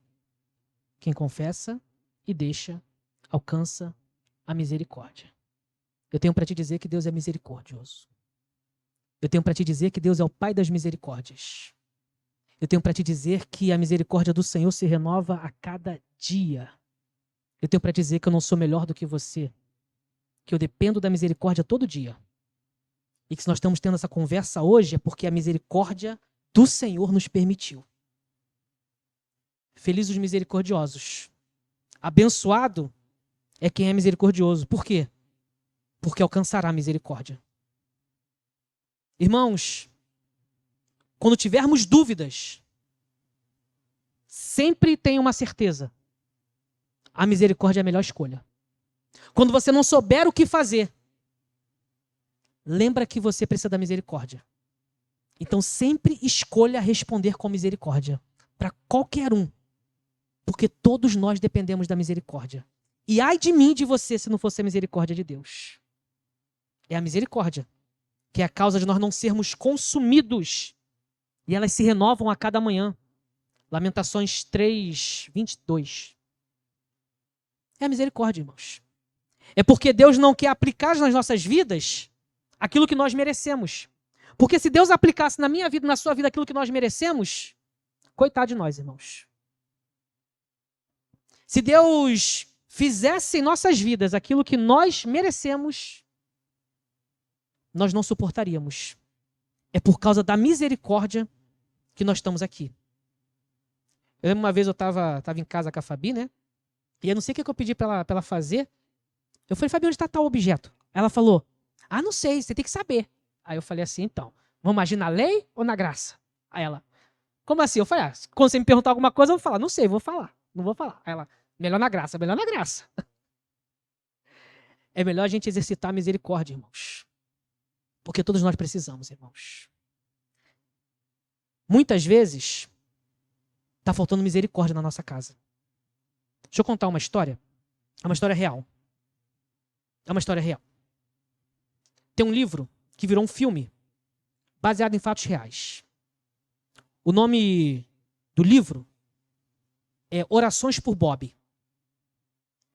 quem confessa e deixa, alcança a misericórdia. Eu tenho para te dizer que Deus é misericordioso. Eu tenho para te dizer que Deus é o Pai das misericórdias. Eu tenho para te dizer que a misericórdia do Senhor se renova a cada dia. Eu tenho para dizer que eu não sou melhor do que você, que eu dependo da misericórdia todo dia. E que se nós estamos tendo essa conversa hoje é porque a misericórdia do Senhor nos permitiu. Felizes os misericordiosos. Abençoado é quem é misericordioso. Por quê? Porque alcançará a misericórdia. Irmãos, quando tivermos dúvidas, sempre tenha uma certeza. A misericórdia é a melhor escolha. Quando você não souber o que fazer, lembra que você precisa da misericórdia. Então sempre escolha responder com misericórdia. Para qualquer um. Porque todos nós dependemos da misericórdia. E ai de mim e de você se não fosse a misericórdia de Deus. É a misericórdia, que é a causa de nós não sermos consumidos. E elas se renovam a cada manhã. Lamentações 3, 22. É a misericórdia, irmãos. É porque Deus não quer aplicar nas nossas vidas aquilo que nós merecemos. Porque se Deus aplicasse na minha vida, na sua vida, aquilo que nós merecemos, coitado de nós, irmãos. Se Deus fizesse em nossas vidas aquilo que nós merecemos, nós não suportaríamos. É por causa da misericórdia que nós estamos aqui. Eu lembro uma vez eu estava em casa com a Fabi, né? E eu não sei o que eu pedi para ela fazer. Eu falei, Fabi, onde está tal objeto? Ela falou, não sei, você tem que saber. Aí eu falei assim, então, vamos agir na lei ou na graça? Aí ela, como assim? Eu falei, quando você me perguntar alguma coisa, eu vou falar. Não sei, vou falar. Não vou falar. Aí ela, melhor na graça, melhor na graça. É melhor a gente exercitar a misericórdia, irmãos. Porque todos nós precisamos, irmãos. Muitas vezes, está faltando misericórdia na nossa casa. Deixa eu contar uma história. É uma história real. É uma história real. Tem um livro que virou um filme, baseado em fatos reais. O nome do livro é Orações por Bob.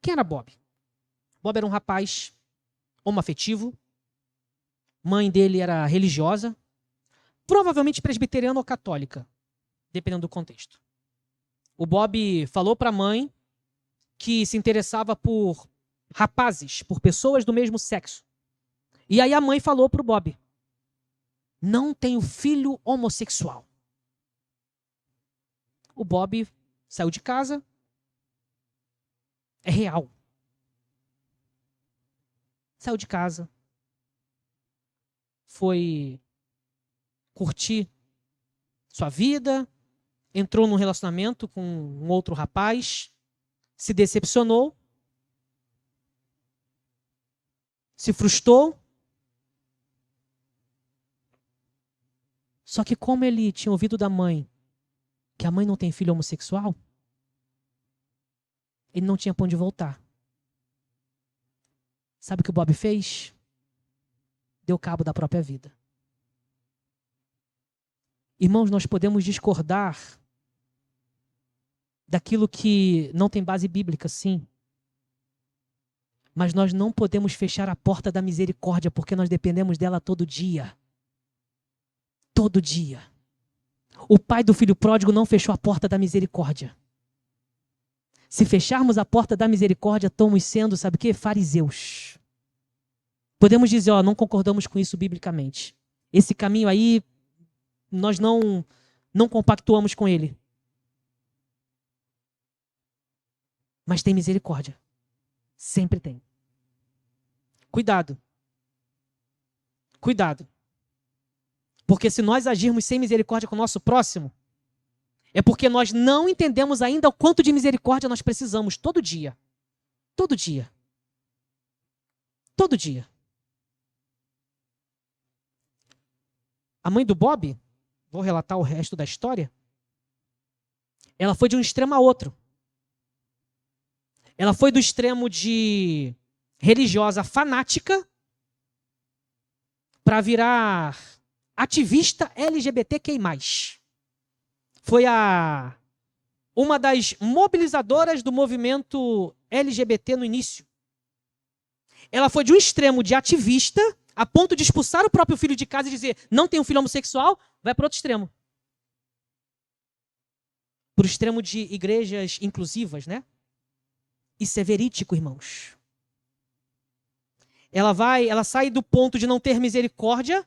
Quem era Bob? Bob era um rapaz homoafetivo. Mãe dele era religiosa. Provavelmente presbiteriana ou católica, dependendo do contexto. O Bob falou para a mãe que se interessava por rapazes, por pessoas do mesmo sexo. E aí a mãe falou para o Bob, não tenho filho homossexual. O Bob saiu de casa. É real. Saiu de casa. Foi curtir sua vida, entrou num relacionamento com um outro rapaz, se decepcionou, se frustrou. Só que como ele tinha ouvido da mãe que a mãe não tem filho homossexual, ele não tinha pra onde voltar. Sabe o que o Bob fez? Deu cabo da própria vida. Irmãos, nós podemos discordar daquilo que não tem base bíblica, sim. Mas nós não podemos fechar a porta da misericórdia, porque nós dependemos dela todo dia. Todo dia. O pai do filho pródigo não fechou a porta da misericórdia. Se fecharmos a porta da misericórdia, estamos sendo, sabe o quê? Fariseus. Podemos dizer, não concordamos com isso biblicamente. Esse caminho aí, nós não compactuamos com ele. Mas tem misericórdia. Sempre tem. Cuidado. Cuidado. Porque se nós agirmos sem misericórdia com o nosso próximo, é porque nós não entendemos ainda o quanto de misericórdia nós precisamos todo dia. Todo dia. Todo dia. A mãe do Bob, vou relatar o resto da história, ela foi de um extremo a outro. Ela foi do extremo de religiosa fanática para virar ativista LGBTQI+. Foi uma das mobilizadoras do movimento LGBT no início. Ela foi de um extremo de ativista, a ponto de expulsar o próprio filho de casa e dizer, não tem um filho homossexual, vai para outro extremo. Para o extremo de igrejas inclusivas, né? Isso é verídico, irmãos. Ela sai do ponto de não ter misericórdia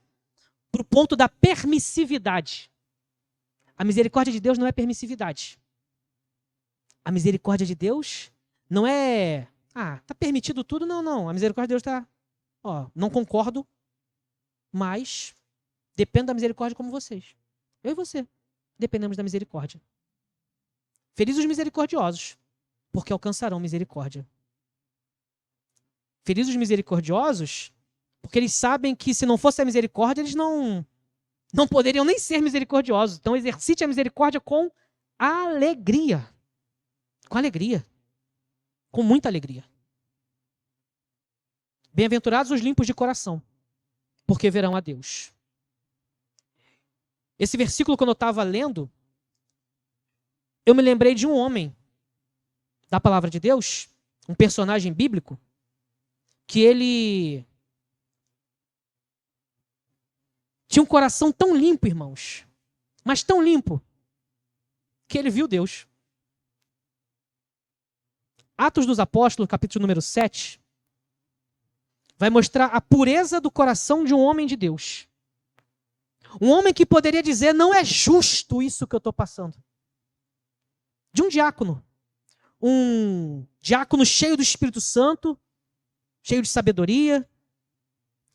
para o ponto da permissividade. A misericórdia de Deus não é permissividade. A misericórdia de Deus não é, tá permitido tudo, não. A misericórdia de Deus está, não concordo, mas dependo da misericórdia como vocês. Eu e você dependemos da misericórdia. Felizes os misericordiosos, porque alcançarão misericórdia. Felizes os misericordiosos, porque eles sabem que se não fosse a misericórdia, eles não poderiam nem ser misericordiosos. Então exercite a misericórdia com alegria. Com alegria. Com muita alegria. Bem-aventurados os limpos de coração, porque verão a Deus. Esse versículo, quando eu estava lendo, eu me lembrei de um homem da palavra de Deus, um personagem bíblico, que ele tinha um coração tão limpo, irmãos, mas tão limpo, que ele viu Deus. Atos dos Apóstolos, capítulo número 7, vai mostrar a pureza do coração de um homem de Deus. Um homem que poderia dizer, não é justo isso que eu estou passando. De um diácono. Um diácono cheio do Espírito Santo, cheio de sabedoria,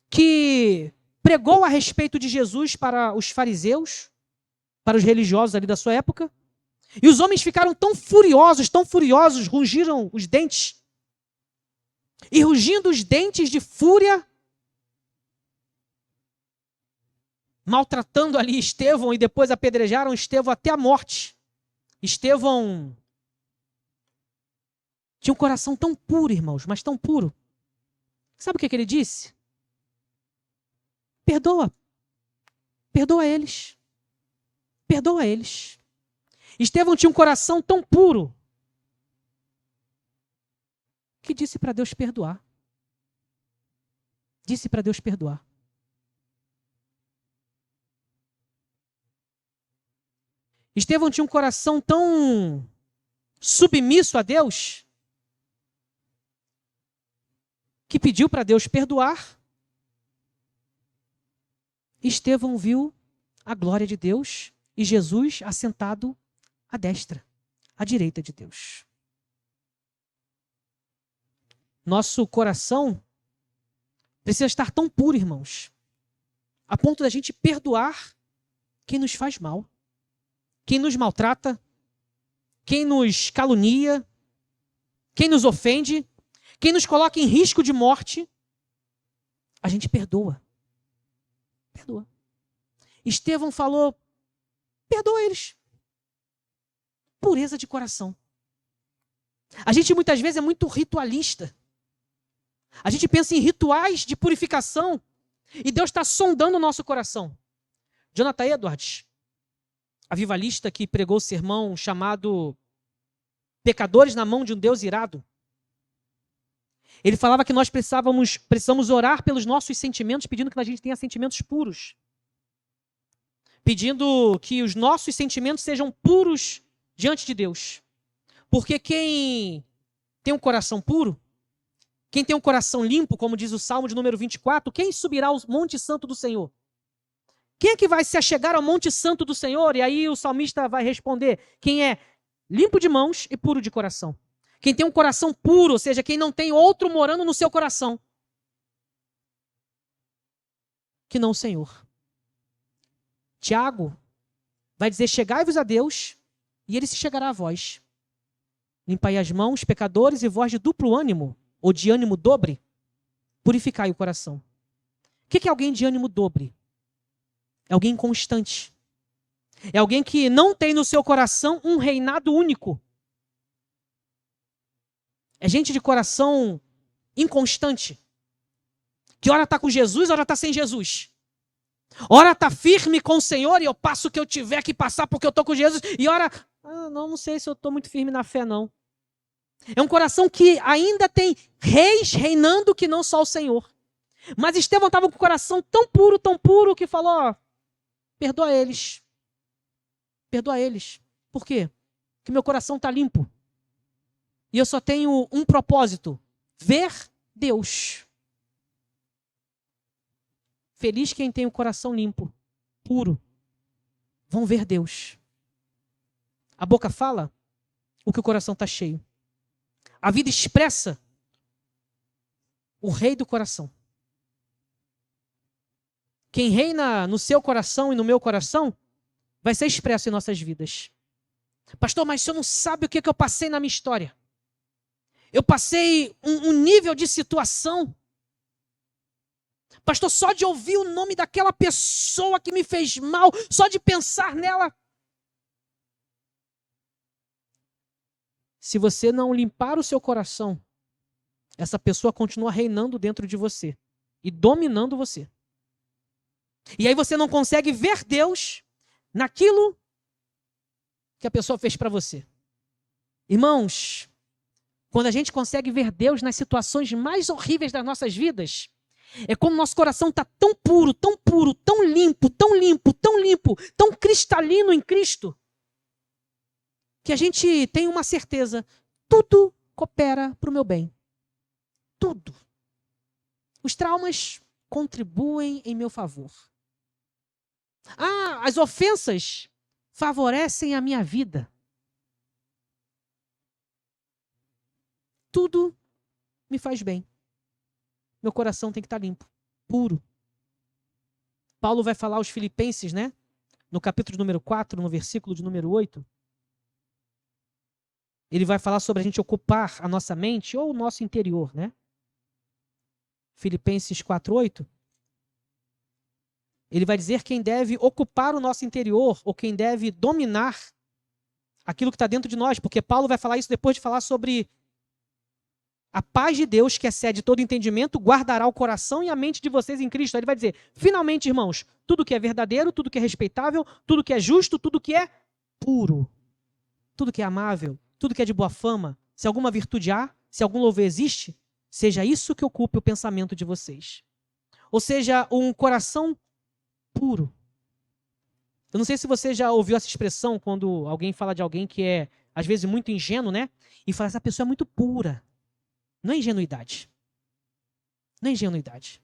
que pregou a respeito de Jesus para os fariseus, para os religiosos ali da sua época. E os homens ficaram tão furiosos, rugiram os dentes. E rugindo os dentes de fúria, maltratando ali Estevão e depois apedrejaram Estevão até a morte. Estevão tinha um coração tão puro, irmãos, mas tão puro. Sabe o que ele disse? Perdoa. Perdoa eles. Perdoa eles. Estevão tinha um coração tão puro que disse para Deus perdoar. Disse para Deus perdoar. Estevão tinha um coração tão submisso a Deus que pediu para Deus perdoar. Estevão viu a glória de Deus e Jesus assentado à destra, à direita de Deus. Nosso coração Precisa estar tão puro, irmãos, a ponto da gente perdoar quem nos faz mal, quem nos maltrata, quem nos calunia, quem nos ofende, quem nos coloca em risco de morte. A gente perdoa. Perdoa. Estevão falou, perdoa eles. Pureza de coração. A gente muitas vezes é muito ritualista. A gente pensa em rituais de purificação e Deus está sondando o nosso coração. Jonathan Edwards, avivalista que pregou o sermão chamado Pecadores na Mão de um Deus Irado, ele falava que nós precisamos orar pelos nossos sentimentos, pedindo que a gente tenha sentimentos puros. Pedindo que os nossos sentimentos sejam puros diante de Deus. Porque quem tem um coração puro, quem tem um coração limpo, como diz o Salmo de número 24, quem subirá ao Monte Santo do Senhor? Quem é que vai se achegar ao Monte Santo do Senhor? E aí o salmista vai responder, quem é limpo de mãos e puro de coração. Quem tem um coração puro, ou seja, quem não tem outro morando no seu coração, que não o Senhor. Tiago vai dizer, chegai-vos a Deus, e ele se chegará a vós. Limpai as mãos, pecadores, e vós de duplo ânimo, ou de ânimo dobre, purificai o coração. O que é alguém de ânimo dobre? É alguém constante. É alguém que não tem no seu coração um reinado único. É gente de coração inconstante. Que ora está com Jesus, ora está sem Jesus. Ora está firme com o Senhor e eu passo o que eu tiver que passar porque eu estou com Jesus. E ora, não sei se eu estou muito firme na fé, não. É um coração que ainda tem reis reinando que não só o Senhor. Mas Estevão estava com o coração tão puro, que falou, perdoa eles. Perdoa eles. Por quê? Porque meu coração está limpo. E eu só tenho um propósito, ver Deus. Feliz quem tem o coração limpo, puro. Vão ver Deus. A boca fala o que o coração está cheio. A vida expressa o rei do coração. Quem reina no seu coração e no meu coração vai ser expresso em nossas vidas. Pastor, mas o senhor não sabe o que eu passei na minha história. Eu passei um nível de situação. Pastor, só de ouvir o nome daquela pessoa que me fez mal, só de pensar nela. Se você não limpar o seu coração, essa pessoa continua reinando dentro de você e dominando você. E aí você não consegue ver Deus naquilo que a pessoa fez para você. Irmãos, quando a gente consegue ver Deus nas situações mais horríveis das nossas vidas, é como nosso coração está tão puro, tão limpo, tão cristalino em Cristo, que a gente tem uma certeza, tudo coopera para o meu bem. Tudo. Os traumas contribuem em meu favor. As ofensas favorecem a minha vida. Tudo me faz bem. Meu coração tem que estar limpo, puro. Paulo vai falar aos Filipenses, né? No capítulo número 4, no versículo de número 8. Ele vai falar sobre a gente ocupar a nossa mente ou o nosso interior, né? Filipenses 4:8. Ele vai dizer quem deve ocupar o nosso interior ou quem deve dominar aquilo que está dentro de nós, porque Paulo vai falar isso depois de falar sobre a paz de Deus, que excede todo entendimento, guardará o coração e a mente de vocês em Cristo. Aí ele vai dizer, finalmente, irmãos, tudo que é verdadeiro, tudo que é respeitável, tudo que é justo, tudo que é puro, tudo que é amável, tudo que é de boa fama, se alguma virtude há, se algum louvor existe, seja isso que ocupe o pensamento de vocês. Ou seja, um coração puro. Eu não sei se você já ouviu essa expressão quando alguém fala de alguém que é, às vezes, muito ingênuo, né? E fala, essa pessoa é muito pura. Não é ingenuidade. Não é ingenuidade.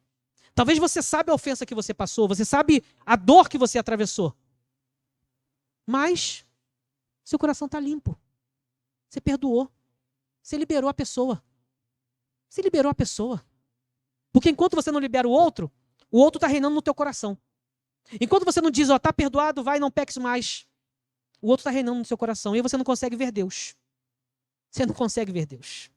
Talvez você saiba a ofensa que você passou, você sabe a dor que você atravessou. Mas seu coração está limpo. Você perdoou. Você liberou a pessoa. Você liberou a pessoa. Porque enquanto você não libera o outro está reinando no teu coração. Enquanto você não diz, ó, tá perdoado, vai, não peques mais, o outro está reinando no seu coração. E aí você não consegue ver Deus. Você não consegue ver Deus.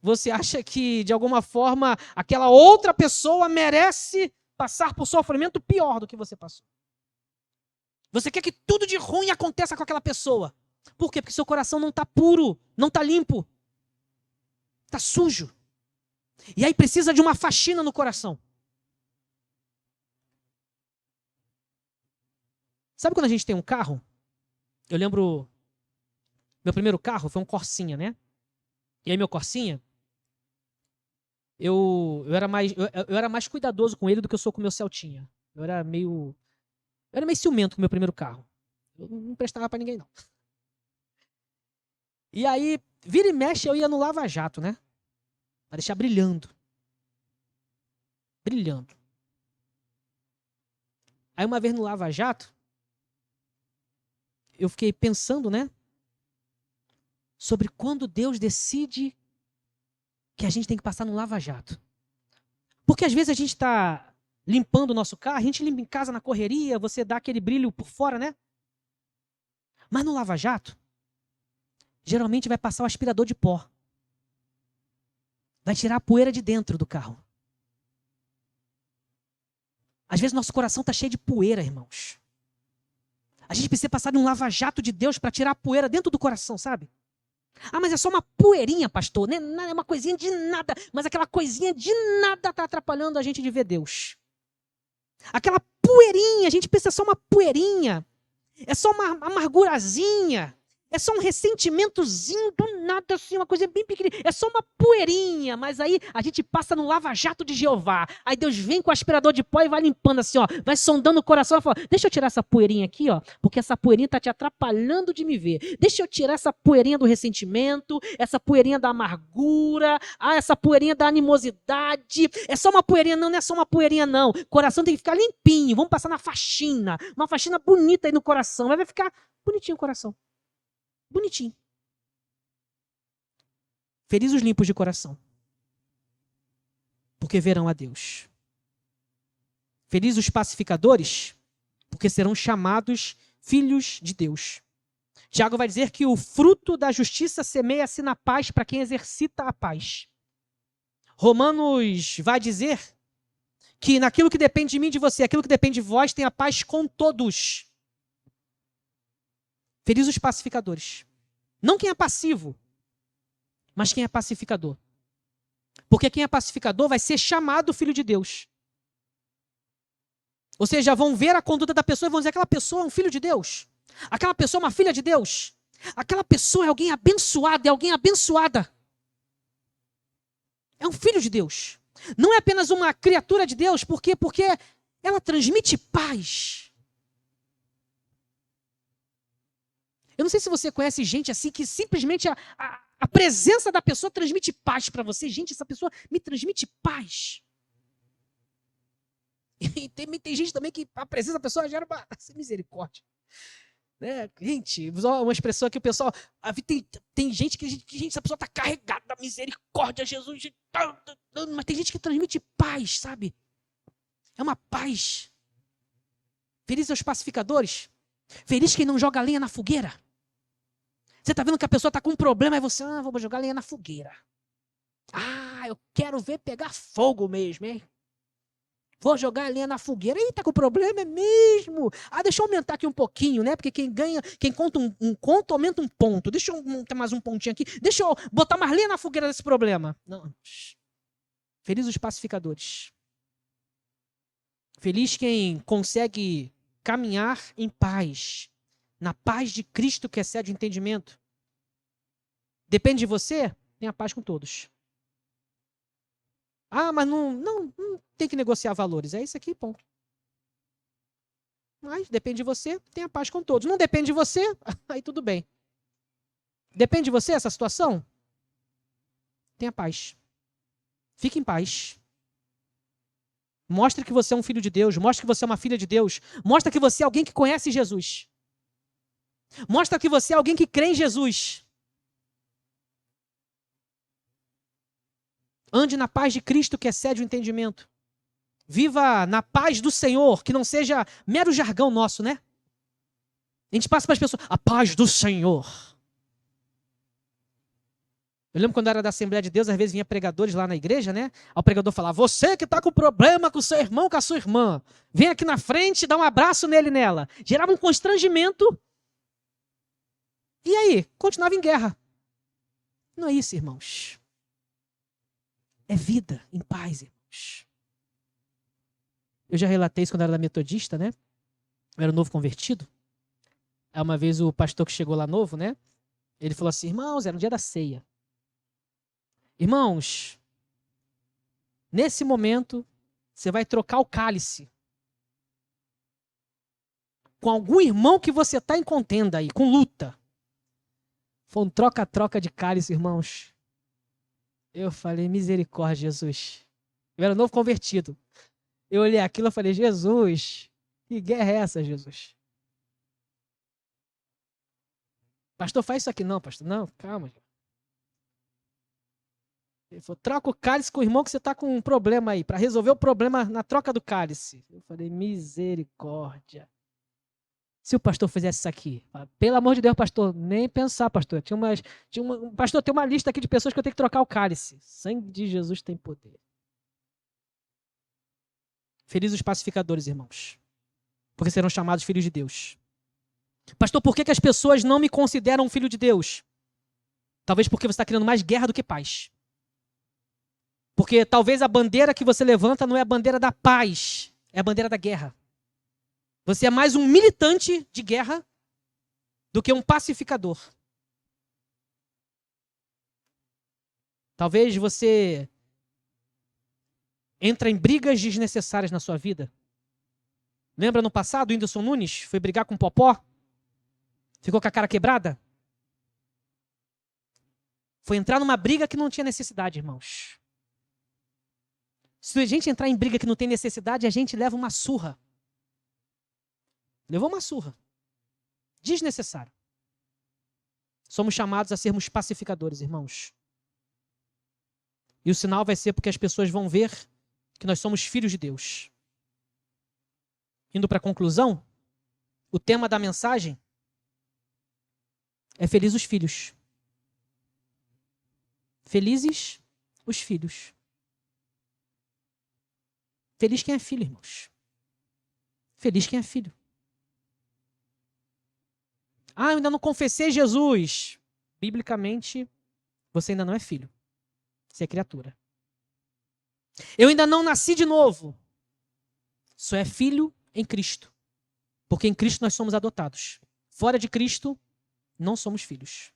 Você acha que, de alguma forma, aquela outra pessoa merece passar por sofrimento pior do que você passou. Você quer que tudo de ruim aconteça com aquela pessoa. Por quê? Porque seu coração não está puro, não está limpo. Está sujo. E aí precisa de uma faxina no coração. Sabe quando a gente tem um carro? Eu lembro, meu primeiro carro foi um Corsinha, né? E aí meu Corsinha, eu era mais cuidadoso com ele do que eu sou com o meu Celtinha. Eu era meio ciumento com o meu primeiro carro. Eu não prestava pra ninguém, não. E aí, vira e mexe, eu ia no Lava Jato, né? Pra deixar brilhando. Brilhando. Aí uma vez no Lava Jato, eu fiquei pensando, né? Sobre quando Deus decide que a gente tem que passar no Lava Jato. Porque às vezes a gente está limpando o nosso carro, a gente limpa em casa na correria, você dá aquele brilho por fora, né? Mas no Lava Jato, geralmente vai passar o aspirador de pó. Vai tirar a poeira de dentro do carro. Às vezes nosso coração está cheio de poeira, irmãos. A gente precisa passar de um lava-jato de Deus para tirar a poeira dentro do coração, sabe? Ah, mas é só uma poeirinha, pastor. Né? É uma coisinha de nada. Mas aquela coisinha de nada está atrapalhando a gente de ver Deus. Aquela poeirinha, a gente pensa só uma poeirinha. É só uma amargurazinha. É só um ressentimentozinho do nada, assim, uma coisa bem pequenininha. É só uma poeirinha, mas aí a gente passa no lava-jato de Jeová. Aí Deus vem com o aspirador de pó e vai limpando assim, ó. Vai sondando o coração e fala, deixa eu tirar essa poeirinha aqui, ó, porque essa poeirinha tá te atrapalhando de me ver. Deixa eu tirar essa poeirinha do ressentimento, essa poeirinha da amargura, essa poeirinha da animosidade. É só uma poeirinha, não é só uma poeirinha, não. O coração tem que ficar limpinho. Vamos passar na faxina. Uma faxina bonita aí no coração. Vai ficar bonitinho o coração. Bonitinho. Felizes os limpos de coração, porque verão a Deus. Felizes os pacificadores, porque serão chamados filhos de Deus. Tiago vai dizer que o fruto da justiça semeia-se na paz para quem exercita a paz. Romanos vai dizer que naquilo que depende de mim e de você, aquilo que depende de vós, tem a paz com todos. Felizes os pacificadores. Não quem é passivo, mas quem é pacificador. Porque quem é pacificador vai ser chamado filho de Deus. Ou seja, vão ver a conduta da pessoa e vão dizer, aquela pessoa é um filho de Deus. Aquela pessoa é uma filha de Deus. Aquela pessoa é alguém abençoado, é alguém abençoada. É um filho de Deus. Não é apenas uma criatura de Deus, por quê? Porque ela transmite paz. Eu não sei se você conhece gente assim que simplesmente a presença da pessoa transmite paz para você. Gente, essa pessoa me transmite paz. E tem gente também que a presença da pessoa gera uma misericórdia. Né? Gente, uma expressão aqui, o pessoal... Tem gente que essa pessoa está carregada, misericórdia, Jesus. Mas tem gente que transmite paz, sabe? É uma paz. Felizes os pacificadores. Feliz quem não joga lenha na fogueira. Você está vendo que a pessoa está com um problema, aí você, vou jogar lenha na fogueira. Eu quero ver pegar fogo mesmo, hein? Vou jogar lenha na fogueira. Ih, tá com problema, é mesmo? Deixa eu aumentar aqui um pouquinho, né? Porque quem conta um conto, aumenta um ponto. Deixa eu montar mais um pontinho aqui. Deixa eu botar mais lenha na fogueira desse problema. Não. Felizes os pacificadores. Feliz quem consegue caminhar em paz. Na paz de Cristo que excede o entendimento. Depende de você, tenha paz com todos. Mas não tem que negociar valores. É isso aqui, ponto. Mas depende de você, tenha paz com todos. Não depende de você, aí tudo bem. Depende de você essa situação? Tenha paz. Fique em paz. Mostre que você é um filho de Deus. Mostre que você é uma filha de Deus. Mostre que você é alguém que conhece Jesus. Mostra que você é alguém que crê em Jesus. Ande na paz de Cristo que excede o entendimento. Viva na paz do Senhor, que não seja mero jargão nosso, né? A gente passa para as pessoas, a paz do Senhor. Eu lembro quando eu era da Assembleia de Deus, às vezes vinha pregadores lá na igreja, né? Aí o pregador falava, você que está com problema com o seu irmão, com a sua irmã, vem aqui na frente, dá um abraço nele e nela. Gerava um constrangimento. E aí? Continuava em guerra. Não é isso, irmãos. É vida em paz, irmãos. Eu já relatei isso quando eu era da metodista, né? Eu era novo convertido. Aí uma vez o pastor que chegou lá novo, né? Ele falou assim, irmãos, era no dia da ceia. Irmãos, nesse momento, você vai trocar o cálice com algum irmão que você está em contenda aí, com luta. Foi um troca-troca de cálice, irmãos. Eu falei, misericórdia, Jesus. Eu era novo convertido. Eu olhei aquilo e falei, Jesus, que guerra é essa, Jesus? Pastor, faz isso aqui. Não, pastor, não, calma. Ele falou, troca o cálice com o irmão que você está com um problema aí, para resolver o problema na troca do cálice. Eu falei, misericórdia. Se o pastor fizesse isso aqui, pelo amor de Deus, pastor, nem pensar, pastor. Pastor, tem uma lista aqui de pessoas que eu tenho que trocar o cálice. Sangue de Jesus tem poder. Felizes os pacificadores, irmãos, porque serão chamados filhos de Deus. Pastor, por que as pessoas não me consideram um filho de Deus? Talvez porque você está criando mais guerra do que paz. Porque talvez a bandeira que você levanta não é a bandeira da paz, é a bandeira da guerra. Você é mais um militante de guerra do que um pacificador. Talvez você entra em brigas desnecessárias na sua vida. Lembra no passado, o Whindersson Nunes foi brigar com o Popó? Ficou com a cara quebrada? Foi entrar numa briga que não tinha necessidade, irmãos. Se a gente entrar em briga que não tem necessidade, a gente leva uma surra. Levou uma surra. Desnecessário. Somos chamados a sermos pacificadores, irmãos. E o sinal vai ser porque as pessoas vão ver que nós somos filhos de Deus. Indo para a conclusão, o tema da mensagem é Felizes os filhos. Felizes os filhos. Feliz quem é filho, irmãos. Feliz quem é filho. Ah, eu ainda não confessei Jesus. Biblicamente, você ainda não é filho. Você é criatura. Eu ainda não nasci de novo. Só é filho em Cristo. Porque em Cristo nós somos adotados. Fora de Cristo, não somos filhos.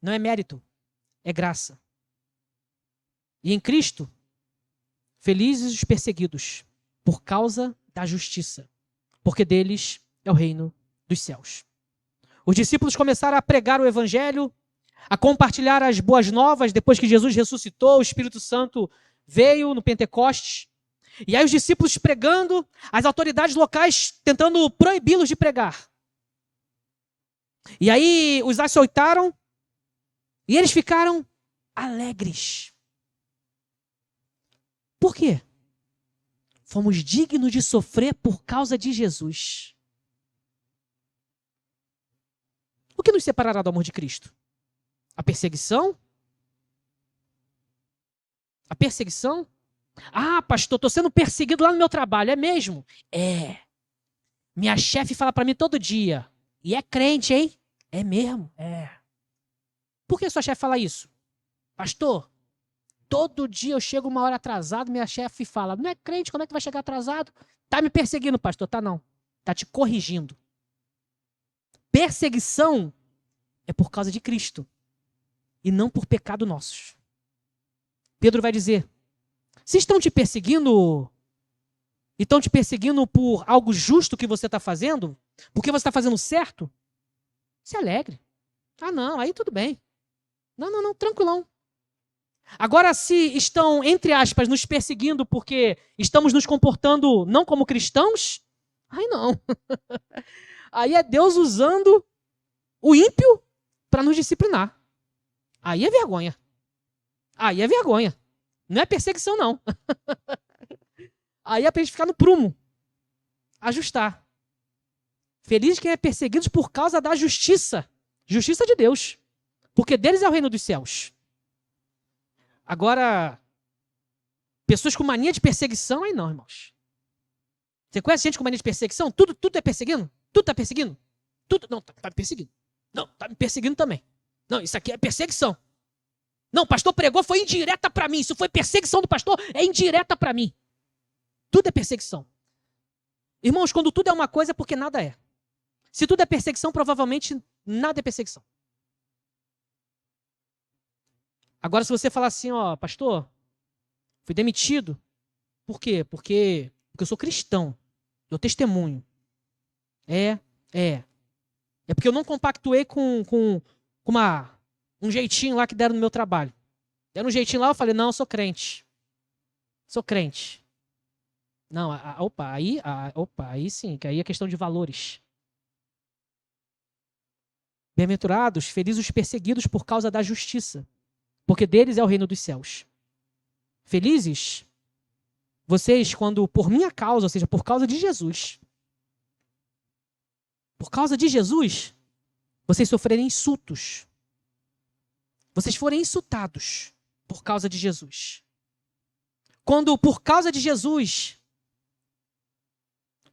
Não é mérito, é graça. E em Cristo, felizes os perseguidos, por causa da justiça, porque deles é o reino dos céus. Os discípulos começaram a pregar o evangelho, a compartilhar as boas novas, depois que Jesus ressuscitou, o Espírito Santo veio no Pentecostes. E aí os discípulos pregando, as autoridades locais tentando proibi-los de pregar. E aí os açoitaram e eles ficaram alegres. Por quê? Fomos dignos de sofrer por causa de Jesus. O que nos separará do amor de Cristo? A perseguição? A perseguição? Ah, pastor, estou sendo perseguido lá no meu trabalho, é mesmo? É. Minha chefe fala para mim todo dia. E é crente, hein? É mesmo? É. Por que sua chefe fala isso? Pastor, todo dia eu chego uma hora atrasado, minha chefe fala, não é crente, como é que vai chegar atrasado? Tá me perseguindo, pastor. Tá não. Tá te corrigindo. Perseguição é por causa de Cristo e não por pecado nossos. Pedro vai dizer, se estão te perseguindo e estão te perseguindo por algo justo que você está fazendo, porque você está fazendo certo, se alegre. Ah não, aí tudo bem. Não, tranquilão. Agora, se estão, entre aspas, nos perseguindo porque estamos nos comportando não como cristãos, aí não. Aí é Deus usando o ímpio para nos disciplinar. Aí é vergonha. Aí é vergonha. Não é perseguição, não. Aí é pra gente ficar no prumo. Ajustar. Feliz quem é perseguido por causa da justiça. Justiça de Deus. Porque deles é o reino dos céus. Agora, pessoas com mania de perseguição, aí não, irmãos. Você conhece gente com mania de perseguição? Tudo é perseguindo? Tudo tá perseguindo? Tudo. Não, tá me perseguindo. Não, tá me perseguindo também. Não, isso aqui é perseguição. Não, o pastor pregou, foi indireta para mim. Isso foi perseguição do pastor, é indireta para mim. Tudo é perseguição. Irmãos, quando tudo é uma coisa é porque nada é. Se tudo é perseguição, provavelmente nada é perseguição. Agora, se você falar assim, ó, pastor, fui demitido. Por quê? Porque eu sou cristão. Eu testemunho. É porque eu não compactuei com um jeitinho lá que deram no meu trabalho. Deram um jeitinho lá, eu falei, não, eu sou crente. Sou crente. Não, aí sim, que aí é questão de valores. Bem-aventurados, felizes os perseguidos por causa da justiça, porque deles é o reino dos céus. Felizes vocês quando por minha causa, ou seja, por causa de Jesus, vocês sofrerem insultos. Vocês forem insultados por causa de Jesus. Quando por causa de Jesus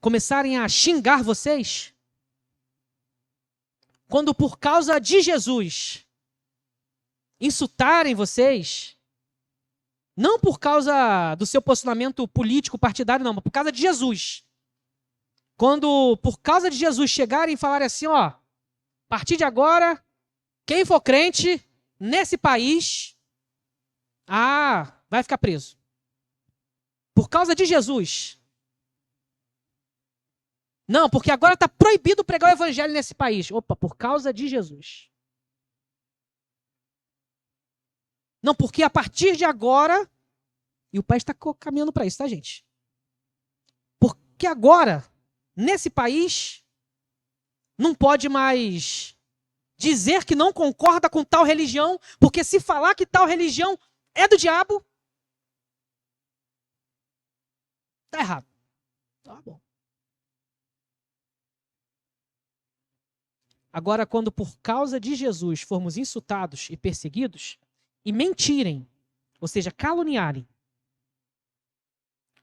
começarem a xingar vocês, quando por causa de Jesus insultarem vocês, não por causa do seu posicionamento político, partidário, não, mas por causa de Jesus. Quando por causa de Jesus chegarem e falarem assim, ó, a partir de agora, quem for crente nesse país, vai ficar preso. Por causa de Jesus. Não, porque agora está proibido pregar o evangelho nesse país. Opa, por causa de Jesus. Não, porque a partir de agora, e o país está caminhando para isso, tá, gente? Porque agora, nesse país, não pode mais dizer que não concorda com tal religião, porque se falar que tal religião é do diabo, tá errado. Tá bom. Agora, quando por causa de Jesus formos insultados e perseguidos, e mentirem, ou seja, caluniarem,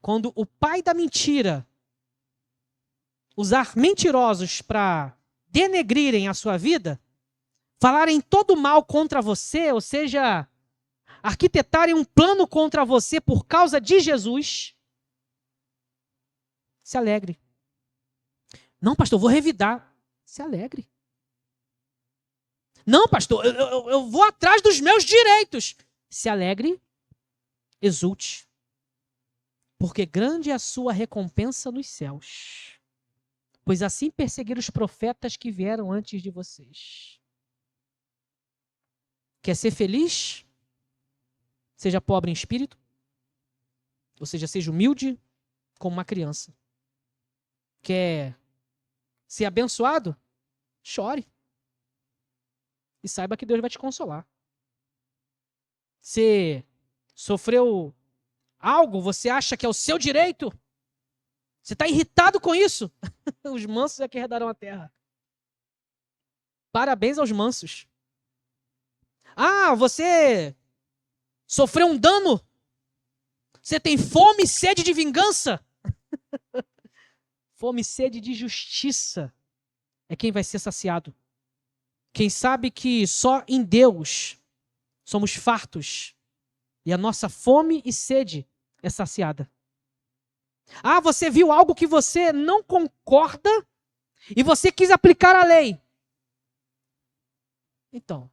quando o pai da mentira usar mentirosos para denegrirem a sua vida, falarem todo mal contra você, ou seja, arquitetarem um plano contra você por causa de Jesus, se alegre. Não, pastor, eu vou revidar. Se alegre. Não, pastor, eu vou atrás dos meus direitos. Se alegre, exulte. Porque grande é a sua recompensa nos céus. Pois assim perseguiram os profetas que vieram antes de vocês. Quer ser feliz? Seja pobre em espírito. Ou seja, seja humilde como uma criança. Quer ser abençoado? Chore. E saiba que Deus vai te consolar. Você sofreu algo, você acha que é o seu direito? Você está irritado com isso? Os mansos é que herdarão a terra. Parabéns aos mansos. Você sofreu um dano? Você tem fome e sede de vingança? Fome e sede de justiça é quem vai ser saciado. Quem sabe que só em Deus somos fartos e a nossa fome e sede é saciada. Você viu algo que você não concorda e você quis aplicar a lei. Então,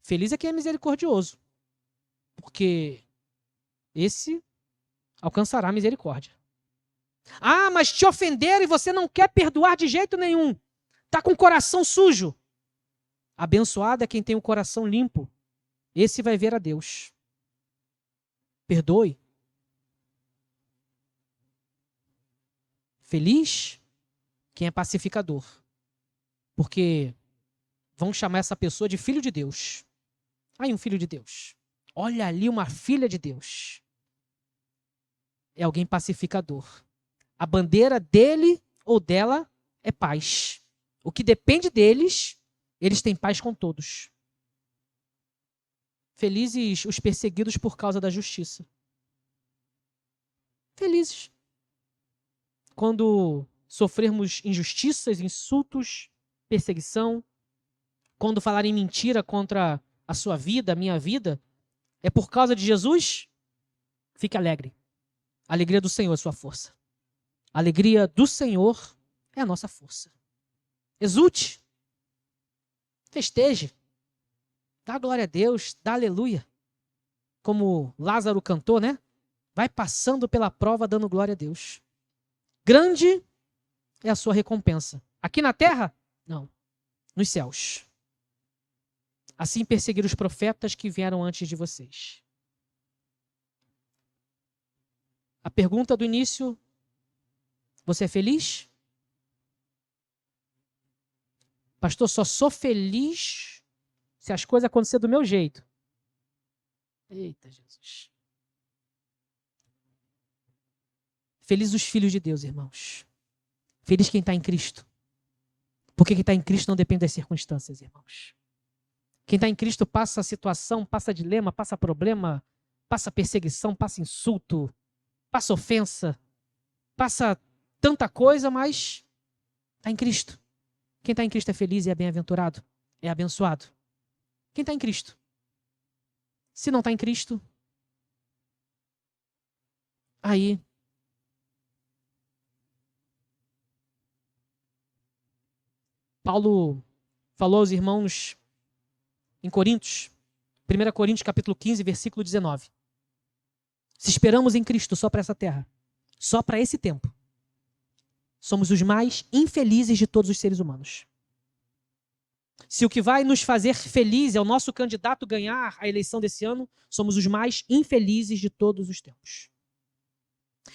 feliz é quem é misericordioso, porque esse alcançará a misericórdia. Mas te ofenderam e você não quer perdoar de jeito nenhum. Está com o coração sujo. Abençoado é quem tem o coração limpo. Esse vai ver a Deus. Perdoe. Feliz quem é pacificador. Porque vão chamar essa pessoa de filho de Deus. Aí um filho de Deus. Olha ali uma filha de Deus. É alguém pacificador. A bandeira dele ou dela é paz. O que depende deles, eles têm paz com todos. Felizes os perseguidos por causa da justiça. Felizes. Quando sofrermos injustiças, insultos, perseguição, quando falarem mentira contra a sua vida, a minha vida, é por causa de Jesus? Fique alegre. A alegria do Senhor é sua força. A alegria do Senhor é a nossa força. Exulte. Festeje. Dá glória a Deus, dá aleluia. Como Lázaro cantou, né? Vai passando pela prova dando glória a Deus. Grande é a sua recompensa. Aqui na terra? Não. Nos céus. Assim perseguiram os profetas que vieram antes de vocês. A pergunta do início: você é feliz? Pastor, só sou feliz se as coisas acontecerem do meu jeito. Eita, Jesus. Felizes os filhos de Deus, irmãos. Feliz quem está em Cristo. Porque quem está em Cristo não depende das circunstâncias, irmãos. Quem está em Cristo passa situação, passa dilema, passa problema, passa perseguição, passa insulto, passa ofensa, passa tanta coisa, mas está em Cristo. Quem está em Cristo é feliz e é bem-aventurado, é abençoado. Quem está em Cristo? Se não está em Cristo, aí Paulo falou aos irmãos em Coríntios, 1 Coríntios capítulo 15, versículo 19. Se esperamos em Cristo só para essa terra, só para esse tempo, somos os mais infelizes de todos os seres humanos. Se o que vai nos fazer feliz é o nosso candidato ganhar a eleição desse ano, somos os mais infelizes de todos os tempos.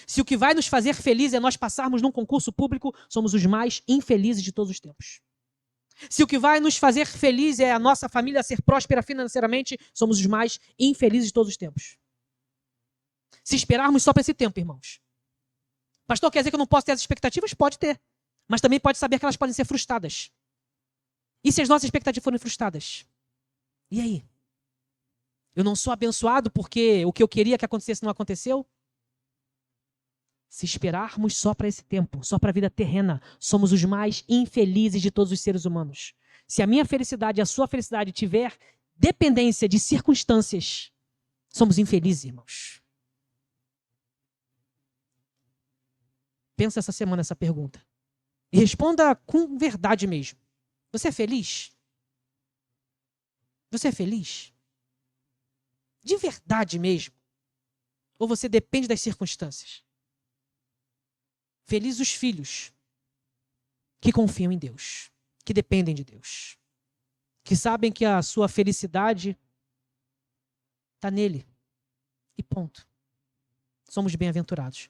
Se o que vai nos fazer feliz é nós passarmos num concurso público, somos os mais infelizes de todos os tempos. Se o que vai nos fazer feliz é a nossa família ser próspera financeiramente, somos os mais infelizes de todos os tempos. Se esperarmos só para esse tempo, irmãos. Pastor, quer dizer que eu não posso ter as expectativas? Pode ter. Mas também pode saber que elas podem ser frustradas. E se as nossas expectativas forem frustradas? E aí? Eu não sou abençoado porque o que eu queria que acontecesse não aconteceu? Se esperarmos só para esse tempo, só para a vida terrena, somos os mais infelizes de todos os seres humanos. Se a minha felicidade e a sua felicidade tiver dependência de circunstâncias, somos infelizes, irmãos. Pensa essa semana essa pergunta. E responda com verdade mesmo. Você é feliz? Você é feliz? De verdade mesmo? Ou você depende das circunstâncias? Felizes os filhos que confiam em Deus, que dependem de Deus, que sabem que a sua felicidade está nele. E ponto. Somos bem-aventurados.